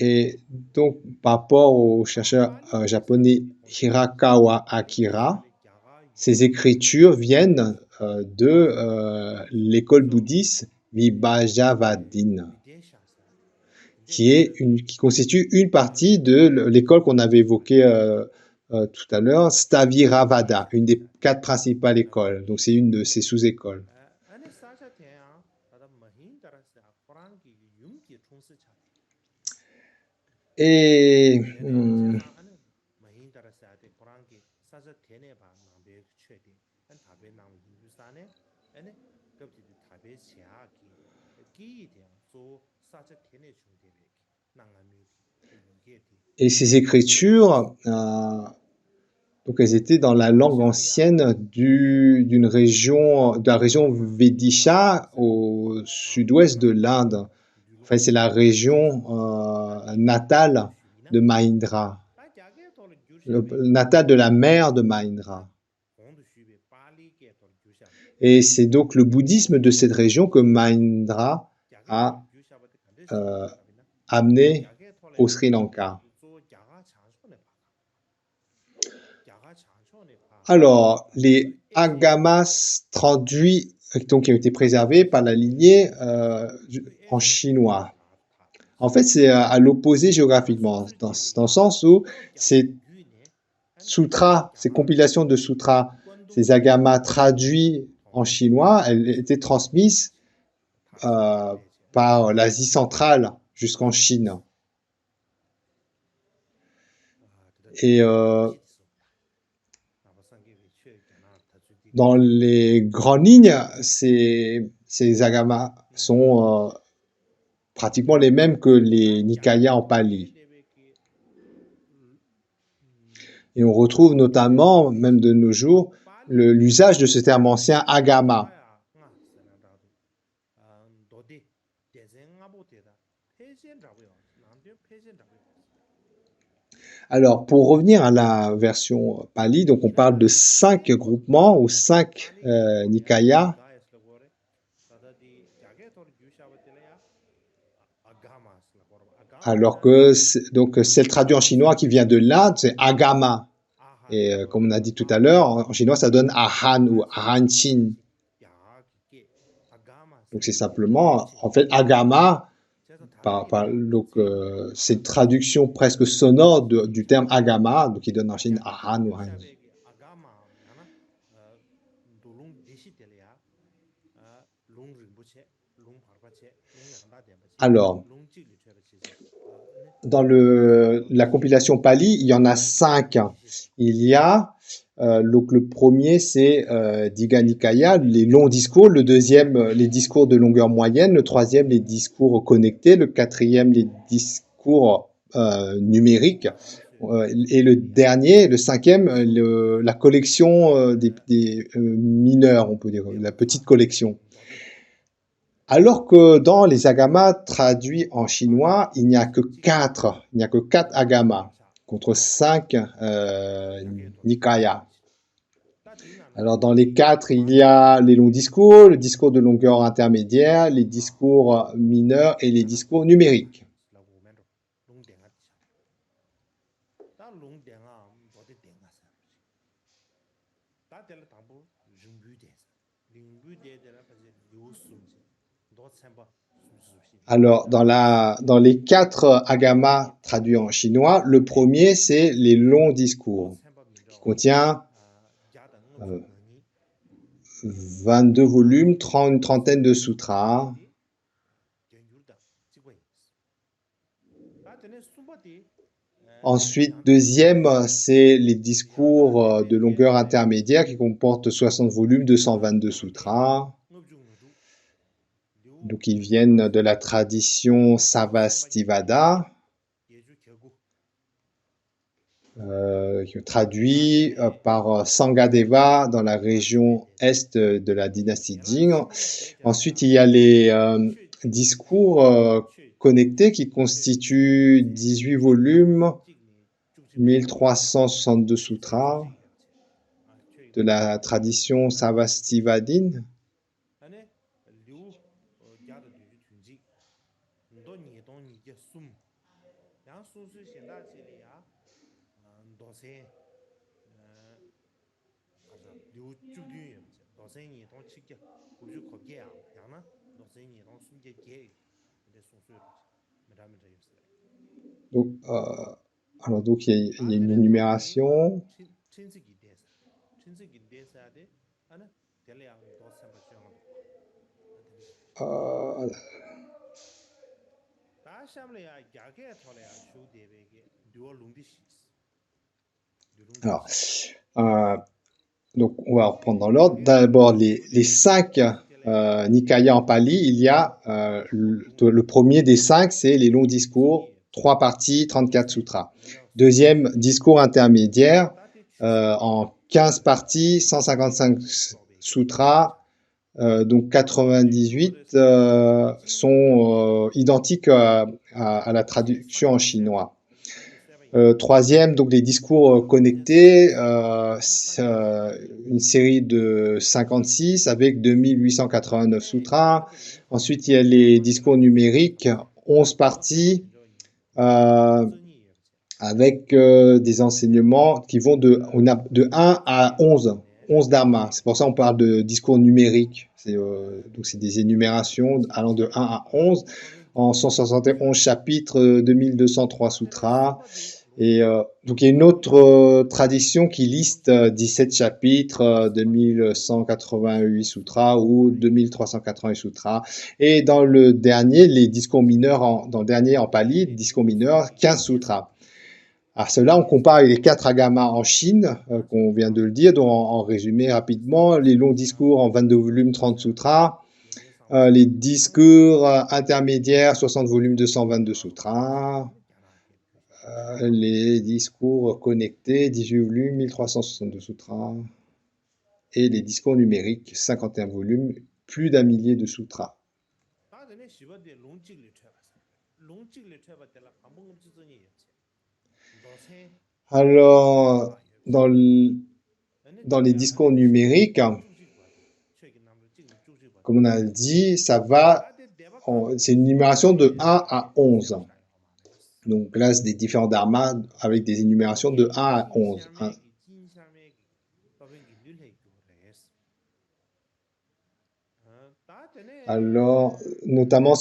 Et donc, par rapport au chercheur japonais Hirakawa Akira, ces écritures viennent de l'école bouddhiste Vibhajavadin, qui constitue une partie de l'école qu'on avait évoquée tout à l'heure, Staviravada, une des 4 principales écoles. Donc c'est une de ces sous-écoles. Et ces écritures, donc elles étaient dans la langue ancienne de la région Vidisha au sud-ouest de l'Inde. Enfin, c'est la région natale de Mahindra, natale de la mère de Mahindra. Et c'est donc le bouddhisme de cette région que Mahindra a amené au Sri Lanka. Alors, les agamas traduits, donc qui ont été préservés par la lignée en chinois. En fait, c'est à l'opposé géographiquement, dans le sens où ces sutras, ces compilations de sutras, ces agamas traduits en chinois, elles étaient transmises par l'Asie centrale jusqu'en Chine. Et dans les grandes lignes, ces agamas sont pratiquement les mêmes que les Nikayas en Pali. Et on retrouve notamment, même de nos jours, l'usage de ce terme ancien agama. Alors, pour revenir à la version Pali, donc on parle de 5 groupements ou 5 Nikaya, alors que donc celle traduite en chinois qui vient de l'Inde, c'est Agama. Et comme on a dit tout à l'heure, en chinois, ça donne Ahan ou Ahanchin. Donc c'est simplement, en fait, Agama, donc c'est une traduction presque sonore du terme Agama, donc qui donne en Chine Ahan ou Ahanchin. Alors, dans la compilation Pali, il y en a 5. Il y a donc le premier, c'est Digha Nikaya, les longs discours. Le deuxième, les discours de longueur moyenne. Le troisième, les discours connectés. Le quatrième, les discours numériques. Et le dernier, le cinquième, la collection des mineurs, on peut dire, la petite collection. Alors que dans les agamas traduits en chinois, il n'y a que 4. Il n'y a que 4 agamas contre 5 nikaya. Alors dans les 4, il y a les longs discours, le discours de longueur intermédiaire, les discours mineurs et les discours numériques. Alors, dans les 4 agamas traduits en chinois, le premier, c'est les longs discours, qui contient 22 volumes, une trentaine de sutras. Ensuite, deuxième, c'est les discours de longueur intermédiaire qui comportent 60 volumes, 222 sutras. Donc, ils viennent de la tradition Savastivada, traduit par Sangadeva dans la région est de la dynastie Jing. Ensuite, il y a les discours connectés qui constituent 18 volumes, 1362 sutras de la tradition Savastivadine. Donc, donc il y a une énumération. Alors, donc on va reprendre dans l'ordre. D'abord, les 5 Nikaya en Pali, il y a le premier des 5, c'est les longs discours, 3 parties, 34 sutras. Deuxième, discours intermédiaire, en 15 parties, 155 sutras, donc 98 sont identiques à la traduction en chinois. Troisième, donc les discours connectés, une série de 56 avec 2889 sutras. Ensuite, il y a les discours numériques, 11 parties, avec des enseignements qui vont de 1 à 11 dharmas. C'est pour ça qu'on parle de discours numériques. Donc c'est des énumérations allant de 1 à 11 en 171 chapitres, 2203 sutras. Et donc il y a une autre tradition qui liste 17 chapitres, 2188 sutras ou 2388 sutras. Et dans le dernier, les discours mineurs, dans le dernier en Pali, discours mineurs, 15 sutras. Alors cela, on compare avec les 4 agamas en Chine, qu'on vient de le dire, donc en résumé rapidement, les longs discours en 22 volumes, 30 sutras, les discours intermédiaires, 60 volumes, 222 sutras, les discours connectés, 18 volumes, 1362 sutras, et les discours numériques, 51 volumes, plus d'un millier de sutras. Alors, dans les discours numériques, comme on a dit, c'est une numération de 1 à 11. Donc là, c'est des différents dharmas avec des énumérations de 1 à 11. Alors, notamment,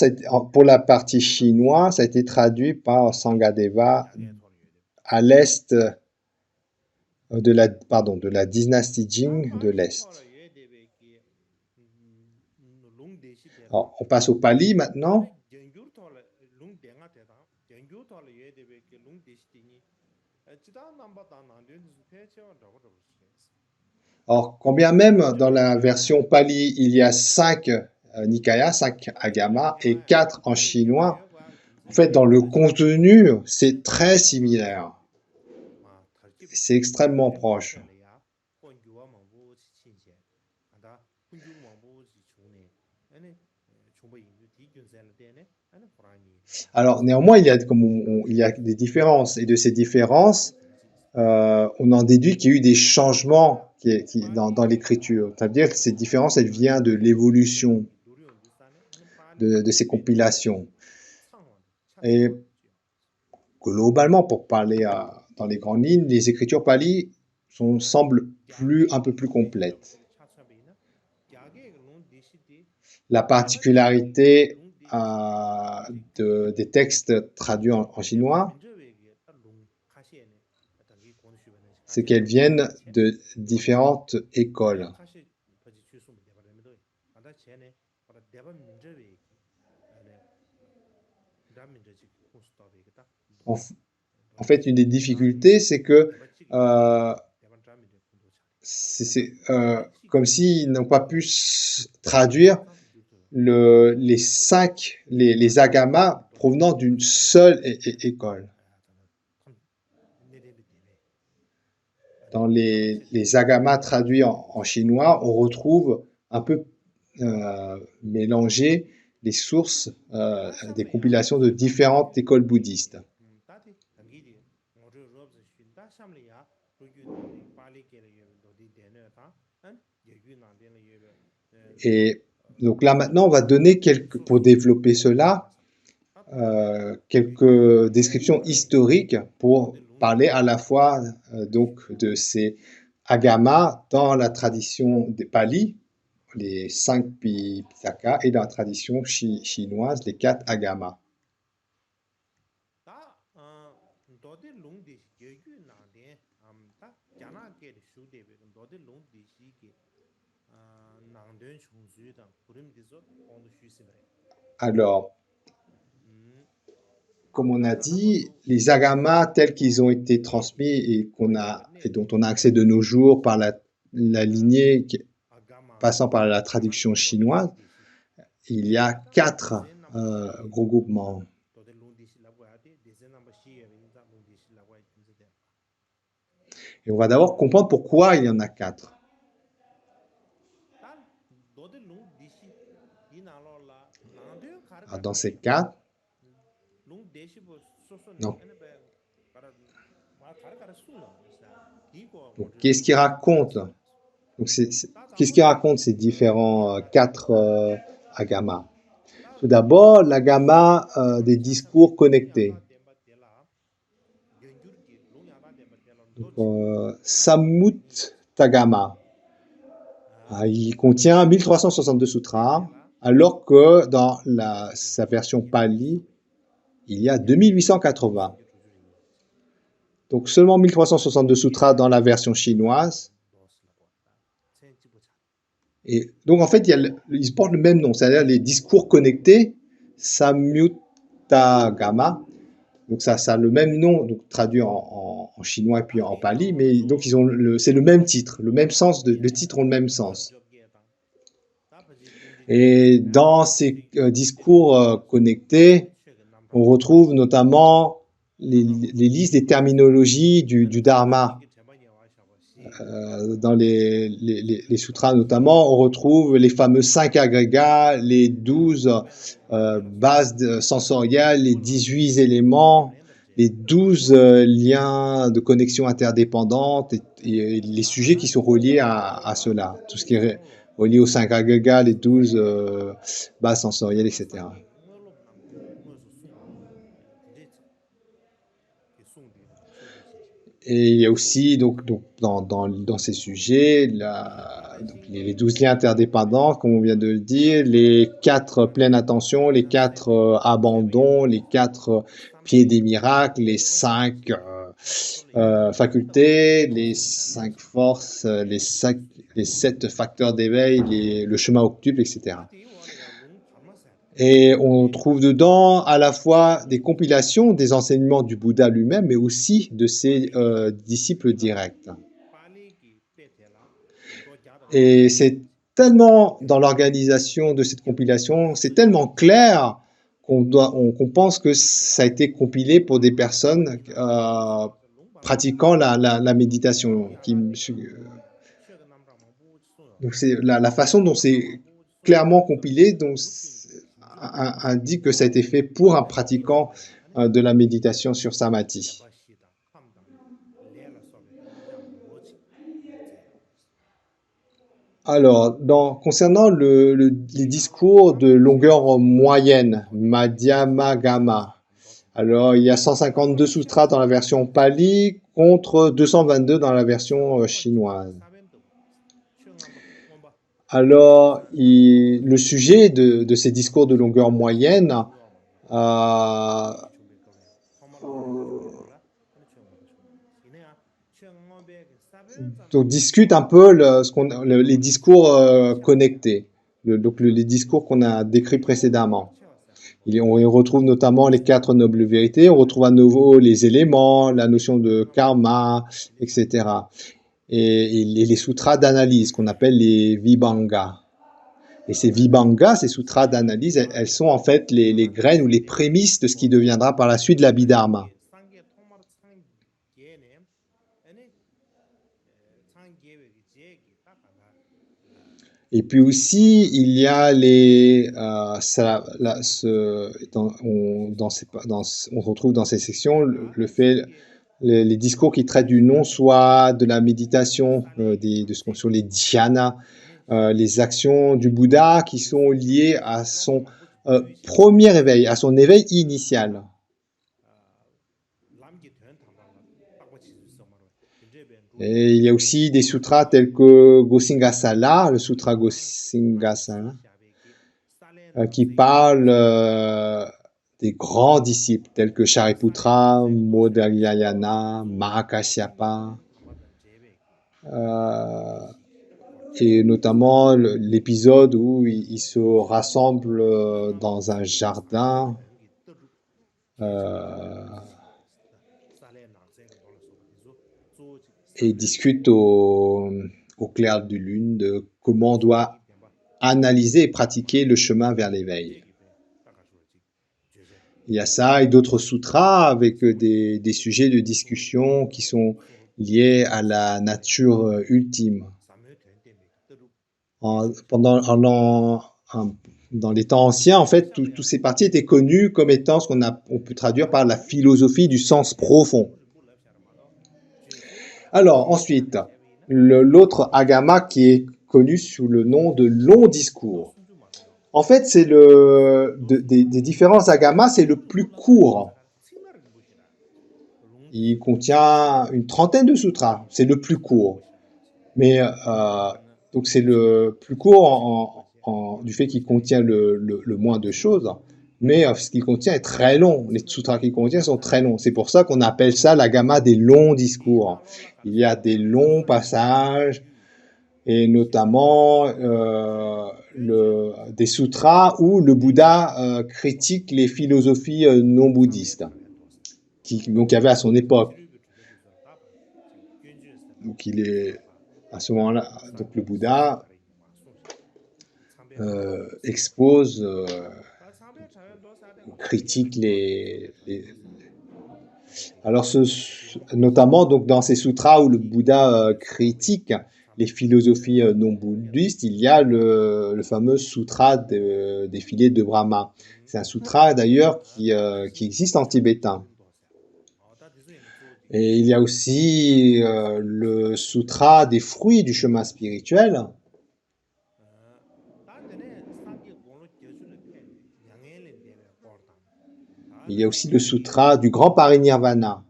pour la partie chinoise, ça a été traduit par Sangadeva à l'est de la dynastie Jing de l'Est. Alors, on passe au pali maintenant. Alors, quand bien même dans la version pali, il y a 5 Nikaya, 5 Agama et 4 en chinois, en fait, dans le contenu, c'est très similaire. C'est extrêmement proche. Alors, néanmoins, il y a des différences. Et de ces différences, on en déduit qu'il y a eu des changements dans l'écriture. C'est-à-dire que ces différences, elles viennent de l'évolution de ces compilations. Et globalement, pour parler dans les grandes lignes, les écritures pali semblent un peu plus complètes. La particularité des textes traduits en chinois, c'est qu'elles viennent de différentes écoles. En fait, une des difficultés, c'est que c'est comme s'ils n'ont pas pu traduire les agamas provenant d'une seule école. Dans les agamas traduits en chinois, on retrouve un peu mélangé les sources des compilations de différentes écoles bouddhistes. Et donc là maintenant, on va donner pour développer cela, quelques descriptions historiques pour parler à la fois donc de ces agamas dans la tradition des Pali, les 5 Pitaka, et dans la tradition chinoise, les 4 agamas. Alors, comme on a dit, les agamas tels qu'ils ont été transmis et dont on a accès de nos jours par la lignée passant par la traduction chinoise, il y a 4 gros groupements. Et on va d'abord comprendre pourquoi il y en a 4. Alors, dans ces 4, non. Donc, qu'est-ce qu'ils racontent? Qu'est-ce qu'ils racontent ces différents 4 agamas? Tout d'abord, l'agama des discours connectés. Sammuttagama. Il contient 1362 sutras, alors que dans sa version pali, il y a 2880. Donc seulement 1362 sutras dans la version chinoise. Et donc en fait, ils portent le même nom, c'est-à-dire les discours connectés, Samyuttagama. Donc ça a le même nom, donc traduit en chinois et puis en pali, mais donc c'est le même titre, le même sens, le titre ont le même sens. Et dans ces discours connectés, on retrouve notamment les listes des terminologies du Dharma. Dans les sutras notamment, on retrouve les fameux 5 agrégats, les 12 bases sensorielles, les 18 éléments, les 12 liens de connexion interdépendante et les sujets qui sont reliés à cela. Tout ce qui est relié aux 5 agrégats, les 12 bases sensorielles, etc. Et il y a aussi, donc dans ces sujets, donc les 12 liens interdépendants, comme on vient de le dire, les 4 pleines attentions, les 4 abandons, les 4 pieds des miracles, les 5 facultés, les 5 forces, les 7 facteurs d'éveil, le chemin octuple, etc. Et on trouve dedans à la fois des compilations des enseignements du Bouddha lui-même, mais aussi de ses disciples directs. Et c'est tellement, dans l'organisation de cette compilation, c'est tellement clair qu'on pense que ça a été compilé pour des personnes pratiquant la méditation. Donc c'est la façon dont c'est clairement compilé, donc indique que ça a été fait pour un pratiquant de la méditation sur Samadhi. Alors, concernant les discours de longueur moyenne, Madhyamagama, alors il y a 152 sutras dans la version pali contre 222 dans la version chinoise. Alors, le sujet de ces discours de longueur moyenne donc discute un peu les discours connectés, les discours qu'on a décrits précédemment. On y retrouve notamment les 4 nobles vérités, on retrouve à nouveau les éléments, la notion de karma, etc. Et les sutras d'analyse qu'on appelle les vibhangas. Et ces vibhangas, ces sutras d'analyse, elles sont en fait les graines ou les prémices de ce qui deviendra par la suite l'Abhidharma. Et puis aussi, il y a on retrouve dans ces sections les discours qui traitent du non-soi, de la méditation, sur les dhyānas, les actions du Bouddha qui sont liées à son premier éveil, à son éveil initial. Et il y a aussi des sutras tels que Gosingasala, le sutra Gosingasala, qui parle des grands disciples tels que Shariputra, Moggallana, Mahakasyapa, et notamment l'épisode où ils se rassemblent dans un jardin et discutent au clair de lune de comment on doit analyser et pratiquer le chemin vers l'éveil. Il y a ça et d'autres sutras avec des sujets de discussion qui sont liés à la nature ultime. Dans les temps anciens, en fait, tous ces parties étaient connus comme étant ce on peut traduire par la philosophie du sens profond. Alors, ensuite, l'autre agama qui est connu sous le nom de long discours. En fait, c'est des différents agamas, c'est le plus court. Il contient une trentaine de sutras, c'est le plus court. Mais donc c'est le plus court du fait qu'il contient le moins de choses. Mais ce qu'il contient est très long. Les sutras qu'il contient sont très longs. C'est pour ça qu'on appelle ça l'agama des longs discours. Il y a des longs passages, et notamment des sutras où le Bouddha critique les philosophies non bouddhistes donc il y avait à son époque. Donc il est à ce moment-là, donc le Bouddha expose, critique alors notamment donc dans ces sutras où le Bouddha critique les philosophies non bouddhistes, il y a le fameux sutra des filets de Brahma. C'est un sutra d'ailleurs qui existe en tibétain. Et il y a aussi le sutra des fruits du chemin spirituel. Il y a aussi le sutra du grand parinirvana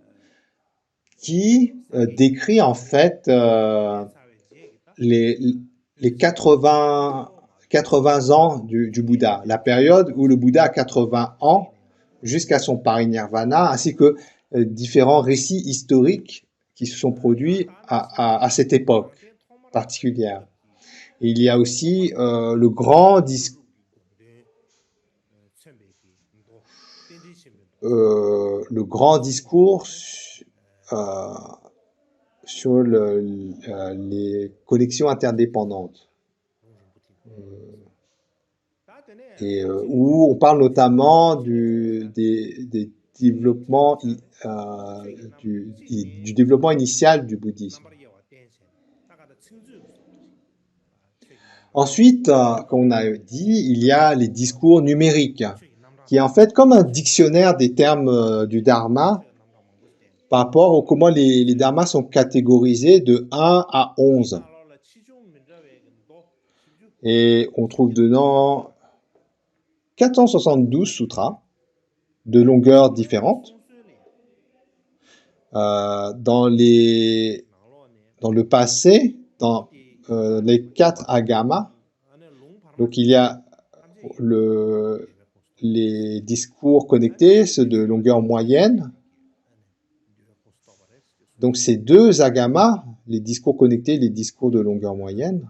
qui décrit en fait les, les 80 ans du Bouddha, la période où le Bouddha a 80 ans jusqu'à son parinirvana, ainsi que différents récits historiques qui se sont produits à cette époque particulière. Et il y a aussi le grand discours euh, sur les collections interdépendantes. Et où on parle notamment des développements, du développement initial du bouddhisme. Ensuite, comme on a dit, il y a les discours numériques, qui est en fait comme un dictionnaire des termes du dharma par rapport à comment les dharmas sont catégorisés de 1 à 11. Et on trouve dedans 472 sutras de longueurs différentes. Dans le passé, dans les 4 agamas, donc il y a les discours connectés, ceux de longueur moyenne. Donc ces deux agamas, les discours connectés, les discours de longueur moyenne,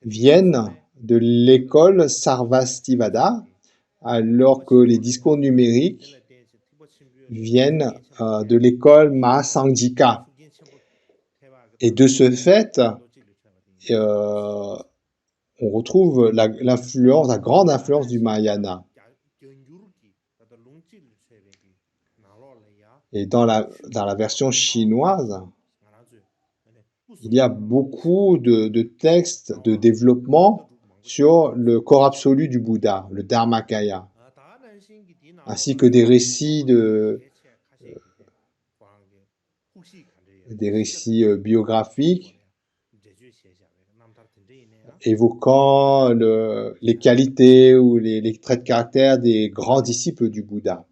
viennent de l'école Sarvastivada, alors que les discours numériques viennent de l'école Mahasanghika. Et de ce fait, on retrouve la grande influence du Mahayana. Et dans la version chinoise, il y a beaucoup de textes de développement sur le corps absolu du Bouddha, le Dharmakaya, ainsi que des récits biographiques évoquant les qualités ou les traits de caractère des grands disciples du Bouddha.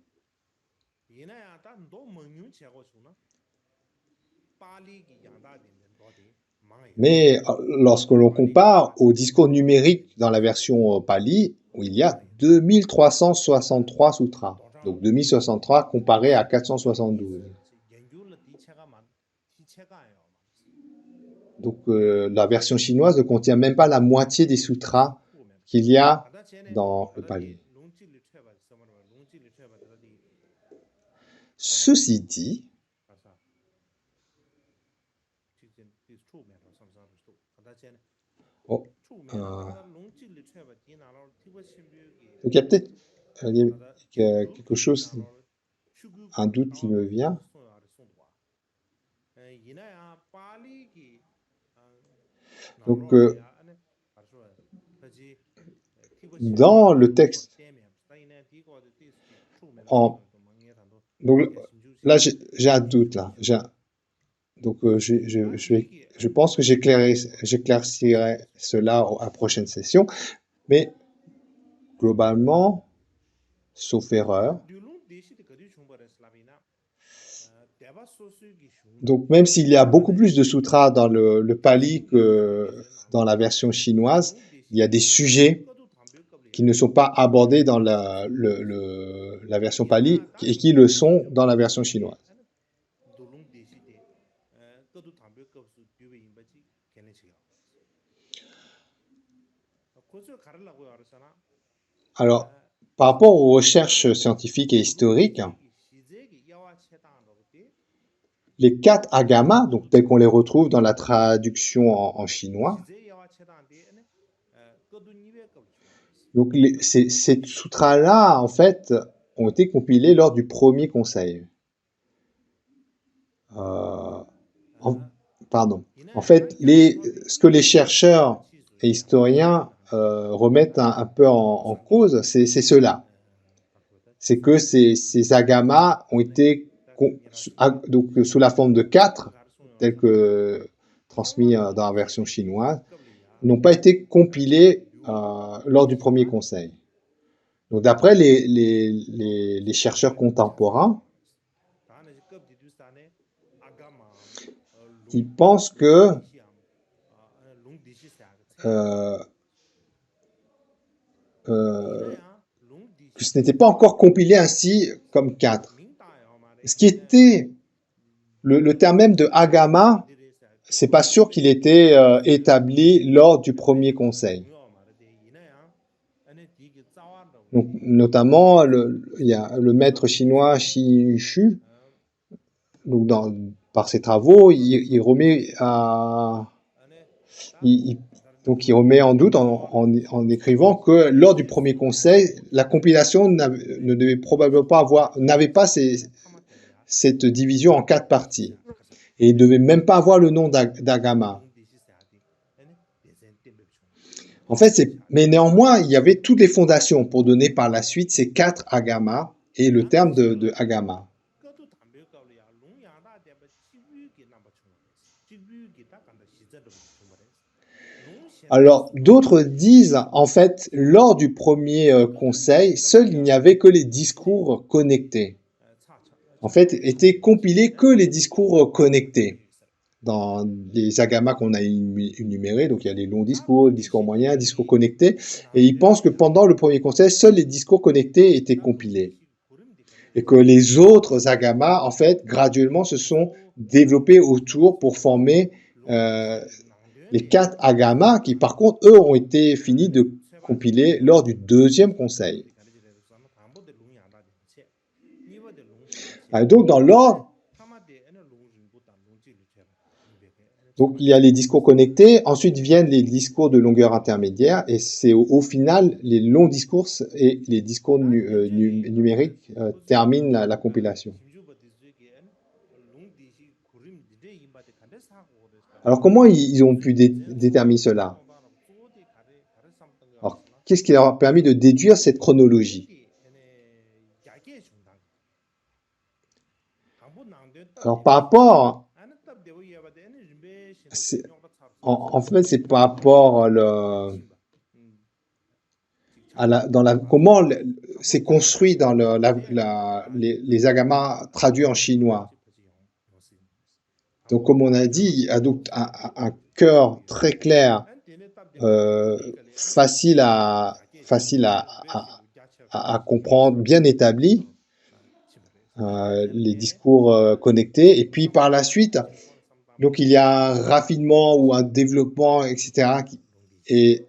Mais lorsque l'on compare au discours numérique dans la version Pali, où il y a 2363 sutras, donc 2063 comparé à 472. Donc la version chinoise ne contient même pas la moitié des sutras qu'il y a dans le Pali. Ceci dit, donc il y a peut-être quelque chose, un doute qui me vient. Donc dans le texte, donc là j'ai un doute là. Donc je pense que j'éclaircirai cela à la prochaine session, mais globalement, sauf erreur, donc même s'il y a beaucoup plus de sutras dans le Pali que dans la version chinoise, il y a des sujets qui ne sont pas abordés dans la version Pali et qui le sont dans la version chinoise. Alors, par rapport aux recherches scientifiques et historiques, les 4 agamas, donc tels qu'on les retrouve dans la traduction en chinois, donc ces sutras-là, en fait, ont été compilés lors du premier conseil. En fait, ce que les chercheurs et historiens remettent un peu en cause, c'est cela. C'est que ces agamas ont été donc sous la forme de 4, tel que transmis dans la version chinoise, n'ont pas été compilés lors du premier conseil. Donc d'après les chercheurs contemporains, ils pensent que ce n'était pas encore compilé ainsi comme 4. Ce qui était le terme même de Agama, c'est pas sûr qu'il était établi lors du premier conseil. Donc, notamment, il y a le maître chinois Xi Shu, donc par ses travaux, il remet donc il remet en doute en écrivant que lors du premier conseil, la compilation ne devait probablement pas n'avait pas cette division en 4 parties. Et il ne devait même pas avoir le nom d'Agama. En fait, mais néanmoins, il y avait toutes les fondations pour donner par la suite ces 4 Agama et le terme de Agama. Alors, d'autres disent, en fait, lors du premier conseil, seul il n'y avait que les discours connectés. En fait, étaient compilés que les discours connectés dans les agamas qu'on a énumérés. Donc, il y a les longs discours, les discours moyens, discours connectés. Et ils pensent que pendant le premier conseil, seuls les discours connectés étaient compilés. Et que les autres agamas, en fait, graduellement se sont développés autour pour former les 4 agamas qui, par contre, eux, ont été finis de compiler lors du deuxième conseil. Donc, dans l'ordre, donc il y a les discours connectés, ensuite viennent les discours de longueur intermédiaire, et c'est au final les longs discours et les discours numériques terminent la compilation. Alors comment ils ont pu déterminer cela? Alors, qu'est-ce qui leur a permis de déduire cette chronologie? Alors par rapport, en fait c'est par rapport comment c'est construit dans les agamas traduits en chinois. Donc, comme on a dit, il y a donc un cœur très clair, facile à comprendre, bien établi, les discours connectés. Et puis, par la suite, donc il y a un raffinement ou un développement, etc. Et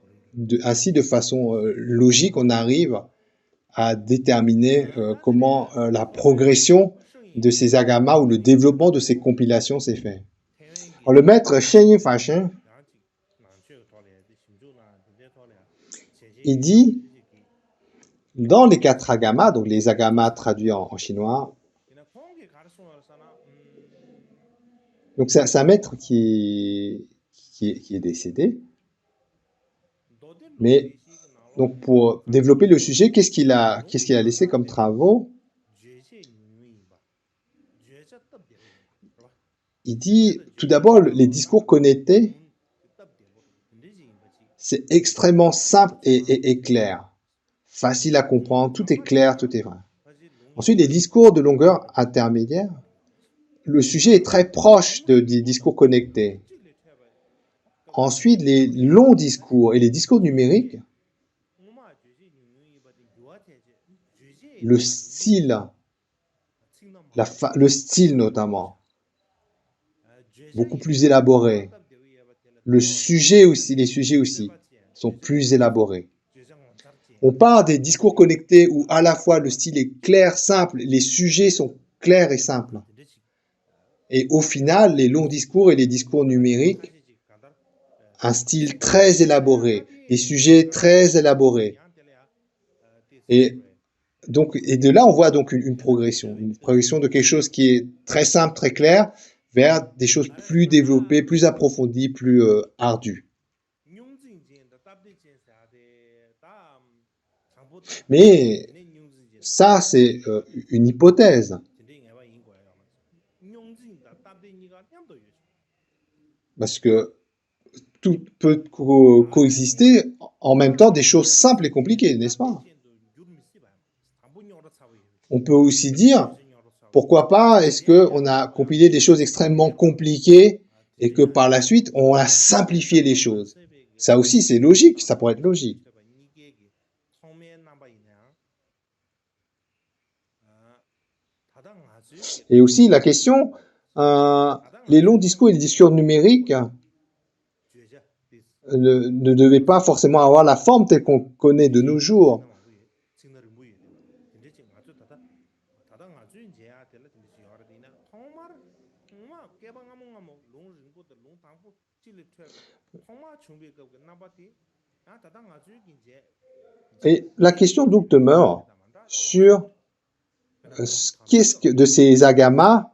ainsi, de façon logique, on arrive à déterminer comment la progression de ces agamas ou le développement de ces compilations s'est fait. Alors, le maître Shen Yifashen, il dit, dans les 4 agamas, donc les agamas traduits en chinois, donc c'est un maître qui est décédé, mais donc pour développer le sujet, qu'est-ce qu'il a laissé comme travaux? Il dit, tout d'abord, les discours connectés, c'est extrêmement simple et clair. Facile à comprendre, tout est clair, tout est vrai. Ensuite, les discours de longueur intermédiaire, le sujet est très proche des discours connectés. Ensuite, les longs discours et les discours numériques, le style notamment, beaucoup plus élaboré. Les sujets aussi sont plus élaborés. On parle des discours connectés où à la fois le style est clair, simple, les sujets sont clairs et simples. Et au final, les longs discours et les discours numériques, un style très élaboré, des sujets très élaborés. Et de là, on voit donc une progression de quelque chose qui est très simple, très clair, vers des choses plus développées, plus approfondies, plus ardues. Mais ça, c'est une hypothèse. Parce que tout peut coexister en même temps des choses simples et compliquées, n'est-ce pas? On peut aussi dire, pourquoi pas, est-ce qu'on a compilé des choses extrêmement compliquées et que par la suite, on a simplifié les choses? Ça aussi, c'est logique, ça pourrait être logique. Et aussi la question, les longs discours et les discours numériques ne devaient pas forcément avoir la forme telle qu'on connaît de nos jours. Et la question donc demeure sur qu'est-ce que de ces agamas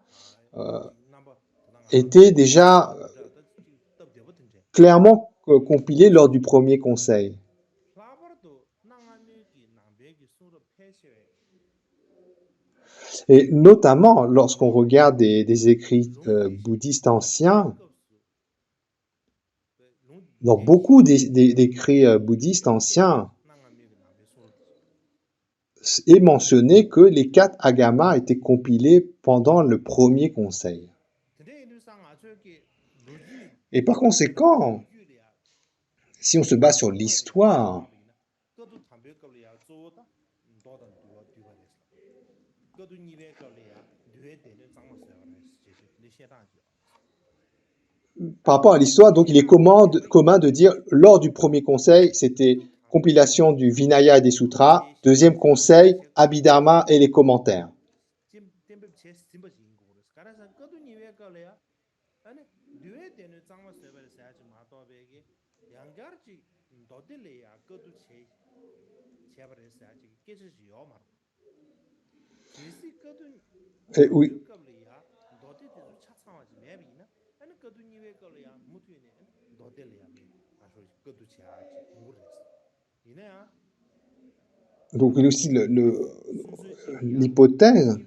étaient déjà clairement compilés lors du premier conseil. Et notamment lorsqu'on regarde des écrits bouddhistes anciens, dans beaucoup d'écrits bouddhistes anciens, est mentionné que les 4 agamas étaient compilés pendant le premier conseil. Et par conséquent, si on se base sur l'histoire, par rapport à l'histoire, donc il est commun de dire, lors du premier conseil, c'était compilation du Vinaya et des Sutras, deuxième conseil, Abhidharma et les commentaires. Et oui. Donc il y a aussi l'hypothèse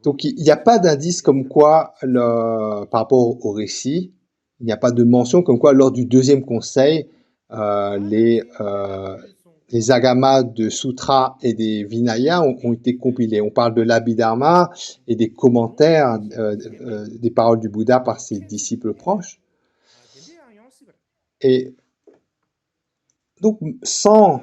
donc il n'y a pas d'indice comme quoi, par rapport au récit, il n'y a pas de mention comme quoi lors du deuxième conseil, les agamas de sutras et des vinayas ont été compilés. On parle de l'Abhidharma et des commentaires des paroles du Bouddha par ses disciples proches. Et donc, sans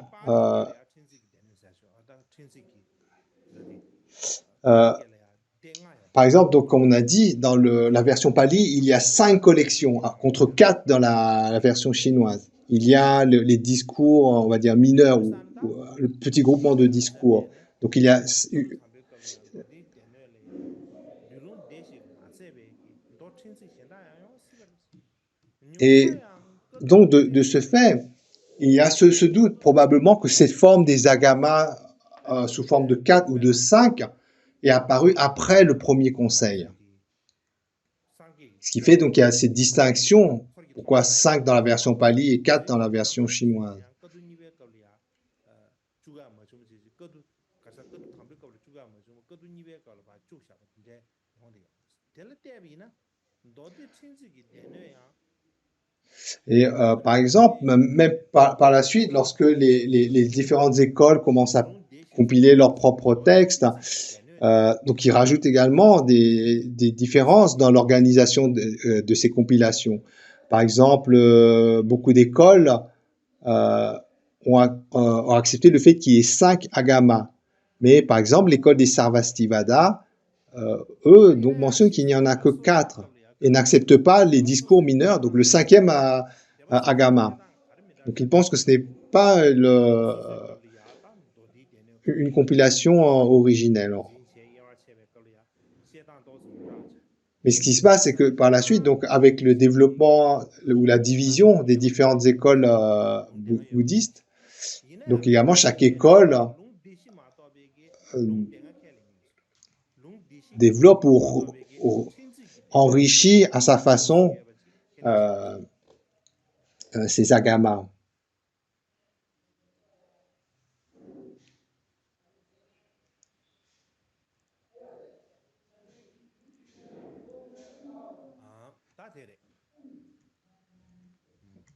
par exemple, donc, comme on a dit, dans la version pali, il y a 5 collections, contre 4 dans la version chinoise. Il y a les discours, on va dire, mineurs, ou le petit groupement de discours. Donc, il y a... Et donc, de ce fait, il y a ce doute, probablement, que cette forme des agamas, sous forme de 4 ou de 5, est apparue après le premier conseil. Ce qui fait donc qu'il y a cette distinction, pourquoi 5 dans la version pali et 4 dans la version chinoise. Et par exemple, même par la suite, lorsque les différentes écoles commencent à compiler leurs propres textes, donc ils rajoutent également des différences dans l'organisation de ces compilations. Par exemple, beaucoup d'écoles ont accepté le fait qu'il y ait 5 agamas. Mais par exemple, l'école des Sarvastivada, eux, donc mentionnent qu'il n'y en a que 4 et n'acceptent pas les discours mineurs, donc le 5e agama. Donc ils pensent que ce n'est pas une compilation originelle. Mais ce qui se passe, c'est que par la suite, donc avec le développement ou la division des différentes écoles bouddhistes, donc également chaque école développe ou enrichit à sa façon ces agamas.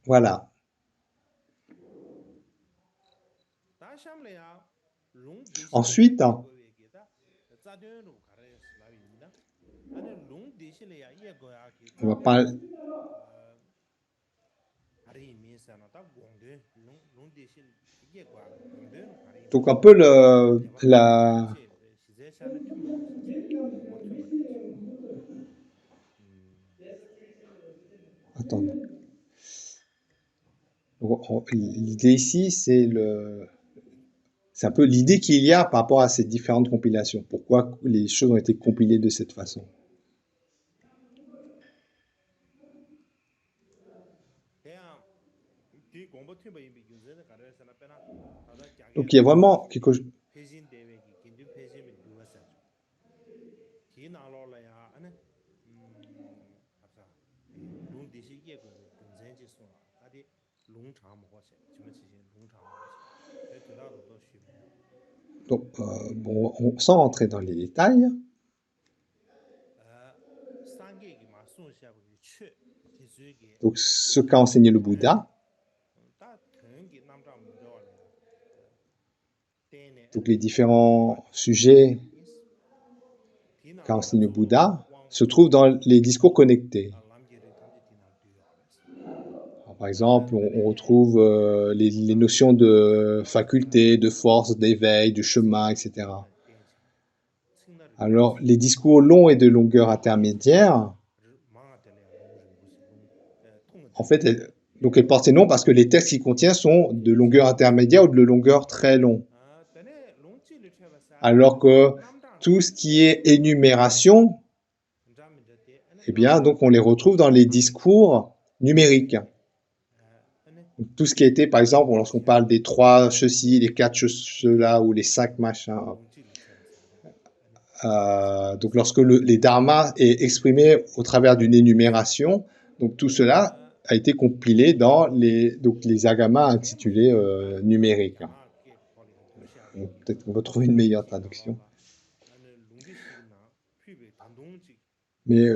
Voilà. Ensuite, hein, on va parler. Donc un peu la. Attends. L'idée ici, c'est un peu l'idée qu'il y a par rapport à ces différentes compilations. Pourquoi les choses ont été compilées de cette façon. Donc il y a vraiment quelque chose. Donc, bon, sans rentrer dans les détails, donc ce qu'a enseigné le Bouddha, donc les différents sujets qu'a enseigné le Bouddha se trouvent dans les discours connectés. Alors, par exemple, on retrouve les notions de faculté, de force, d'éveil, du chemin, etc. Alors, les discours longs et de longueur intermédiaire, en fait, donc elles portent ces noms parce que les textes qu'ils contiennent sont de longueur intermédiaire ou de longueur très long. Alors que tout ce qui est énumération, eh bien, donc on les retrouve dans les discours numériques. Donc, tout ce qui a été, par exemple, lorsqu'on parle des 3 ceci, les 4 cela ou les 5 machins. Donc lorsque les dharmas est exprimé au travers d'une énumération, donc tout cela a été compilé dans les agamas intitulés numériques. Peut-être qu'on va trouver une meilleure traduction. Mais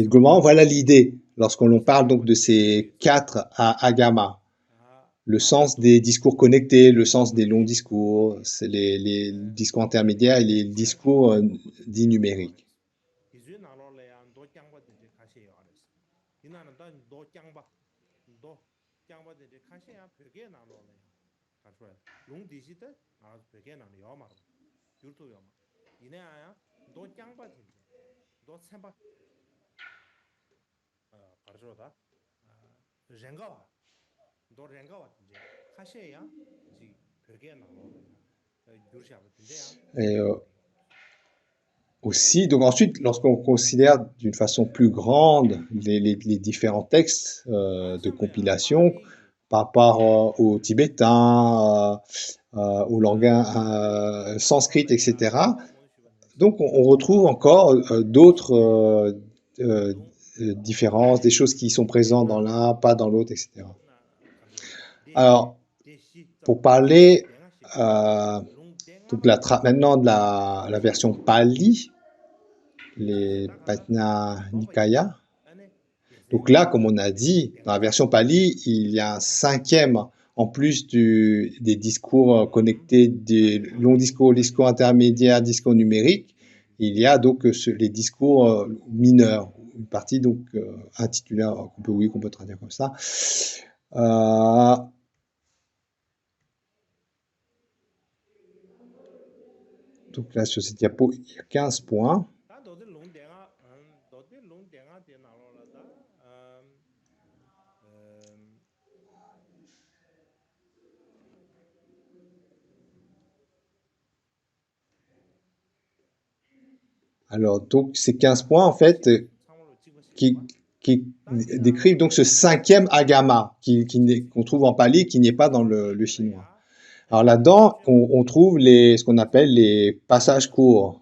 globalement, voilà l'idée. Lorsqu'on parle donc de ces 4 agamas, le sens des discours connectés, le sens des longs discours, c'est les discours intermédiaires et les discours dits numériques. Et aussi, donc ensuite, lorsqu'on considère d'une façon plus grande les différents textes de compilation par rapport aux tibétains, au langage sanskrit, etc., donc on retrouve encore d'autres différences, des choses qui sont présentes dans l'un, pas dans l'autre, etc. Alors, pour parler donc maintenant de la version Pali, les Patna Nikaya. Donc là, comme on a dit, dans la version Pali, il y a un 5e, en plus des discours connectés, des longs discours, discours intermédiaires, discours numériques, il y a donc les discours mineurs, une partie donc intitulée, qu'on peut traduire comme ça. Donc là, sur cette diapo, il y a 15 points. Alors, donc, ces 15 points, en fait, qui décrivent donc ce 5e agama qu'on trouve en pali, qui n'est pas dans le chinois. Alors là-dedans, on trouve ce qu'on appelle les passages courts.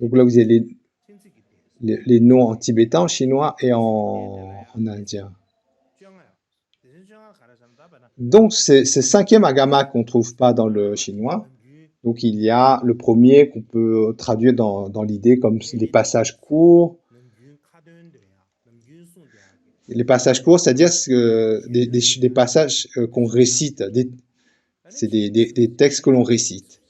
Donc là, vous avez les noms en tibétain, en chinois et en indien. Donc, c'est ce cinquième agama qu'on ne trouve pas dans le chinois. Donc, il y a le premier qu'on peut traduire dans l'idée comme des passages courts. Les passages courts, c'est-à-dire des passages qu'on récite. C'est des textes que l'on récite.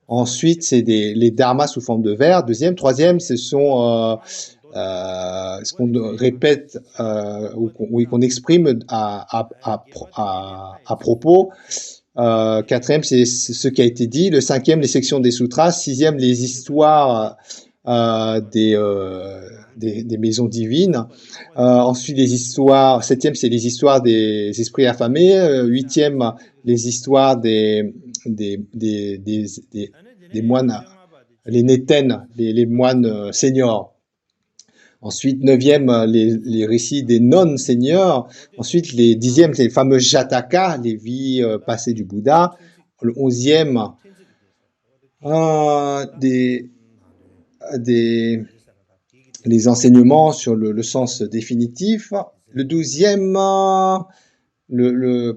Ensuite, c'est les dharmas sous forme de vers. Deuxième, troisième, ce sont ce qu'on répète ou qu'on exprime à propos. Quatrième, c'est ce qui a été dit. Le cinquième, les sections des sutras. Sixième, les histoires des maisons divines. Ensuite, les histoires. Septième, c'est les histoires des esprits affamés. Huitième, les histoires des moines, les nétènes, les moines seniors. Ensuite, neuvième, les récits des non-seigneurs. Ensuite, les dixièmes, c'est les fameux Jataka, les vies passées du Bouddha. Le onzième, les enseignements sur le sens définitif. Le douzième,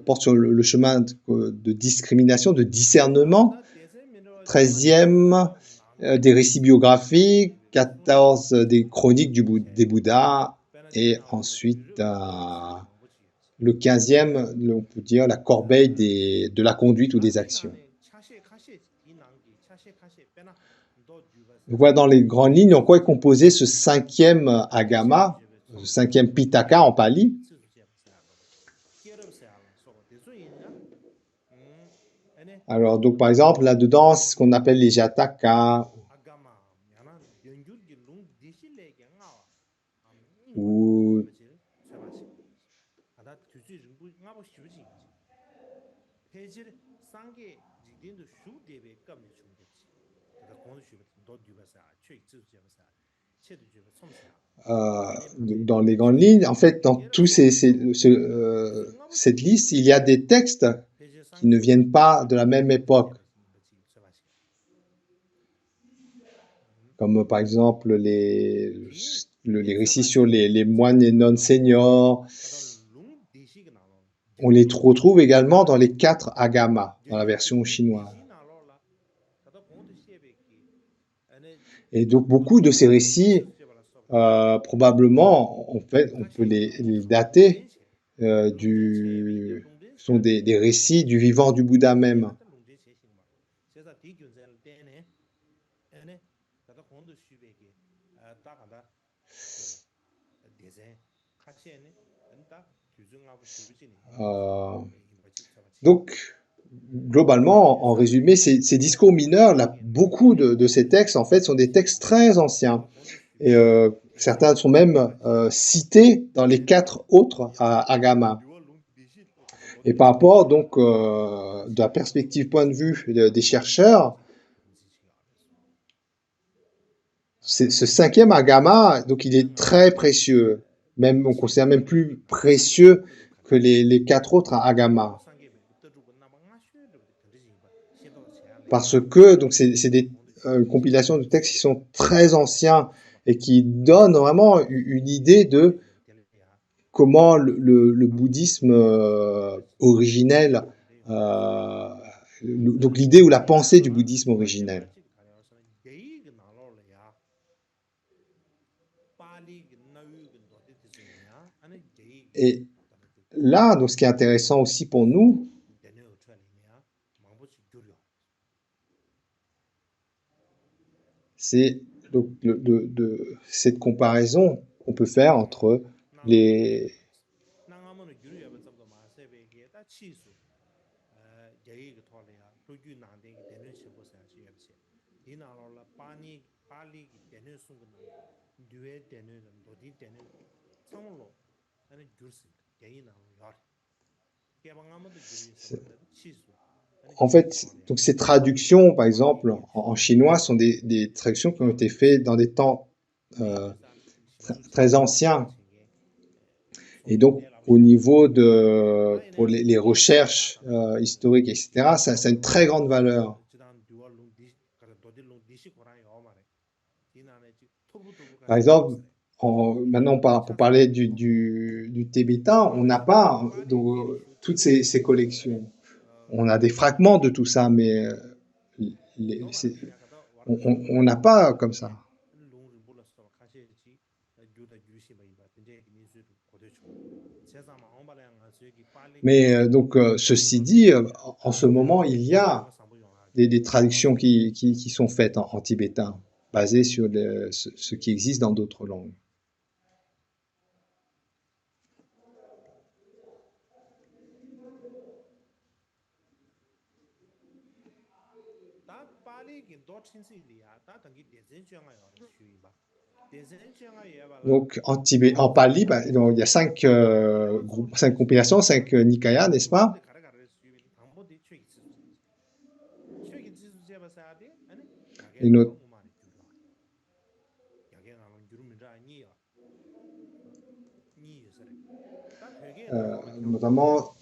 porte sur le chemin de discrimination, de discernement. 13e, des récits biographiques. 14, des chroniques des Bouddhas. Et ensuite, le 15e, on peut dire la corbeille de la conduite ou des actions. Donc voilà dans les grandes lignes en quoi est composé ce cinquième agama, ce cinquième pitaka en pali. Alors, donc, par exemple, là-dedans, c'est ce qu'on appelle les jataka, ou dans les grandes lignes, en fait, dans tous cette liste, il y a des textes qui ne viennent pas de la même époque. Comme par exemple les récits sur les moines et non-seniors. On les retrouve également dans les 4 agamas, dans la version chinoise. Et donc beaucoup de ces récits, probablement, en fait, on peut les dater, sont des récits du vivant du Bouddha même. Donc, globalement, en résumé, ces discours mineurs, là, beaucoup de ces textes, en fait, sont des textes très anciens. Et certains sont même cités dans les 4 autres agamas. Et par rapport, donc, de la perspective point de vue des chercheurs, ce cinquième agama, donc, il est très précieux. Même, on considère même plus précieux que les 4 autres agamas. Parce que donc c'est des compilations de textes qui sont très anciens et qui donnent vraiment une idée de comment le bouddhisme originel, donc l'idée ou la pensée du bouddhisme originel. Et là, donc ce qui est intéressant aussi pour nous, c'est donc cette comparaison qu'on peut faire entre les en fait, donc ces traductions, par exemple, en chinois, sont des traductions qui ont été faites dans des temps très anciens. Et donc, au niveau pour les recherches historiques, etc., ça a une très grande valeur. Par exemple, maintenant, pour parler du tibétain, on n'a pas toutes ces collections. On a des fragments de tout ça, mais on n'a pas comme ça. Mais donc, ceci dit, en ce moment, il y a des traductions qui sont faites en tibétain, basées sur ce qui existe dans d'autres langues. Donc, en pali, donc, il y a cinq compilations, 5 nikayas, n'est-ce pas? Et notamment,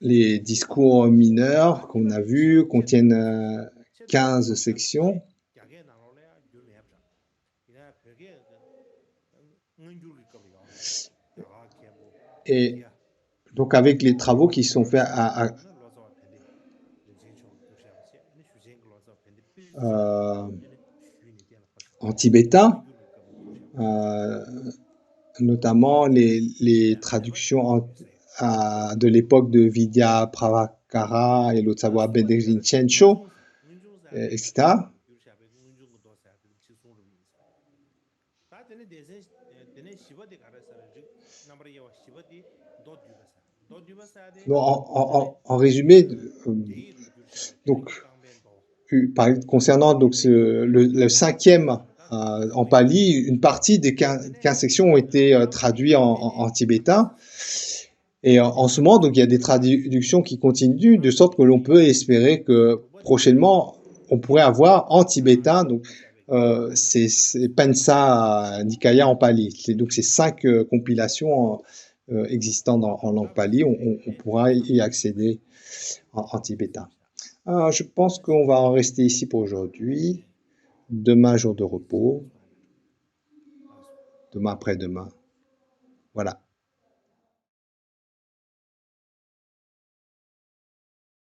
les discours mineurs qu'on a vus contiennent 15 sections. Et donc, avec les travaux qui sont faits en tibétain, notamment les traductions de l'époque de Vidya Pravakara et l'autre savoir Bedejin Chencho, etc. En résumé, donc, concernant donc le cinquième en pali, une partie des 15 sections ont été traduites en tibétain. Et en ce moment, donc, il y a des traductions qui continuent, de sorte que l'on peut espérer que prochainement, on pourrait avoir en tibétain, donc, c'est Pansa Nikaya en pali. Donc, ces 5 compilations existant en langue pali, on pourra y accéder en tibétain. Je pense qu'on va en rester ici pour aujourd'hui. Demain, jour de repos. Demain après-demain. Voilà.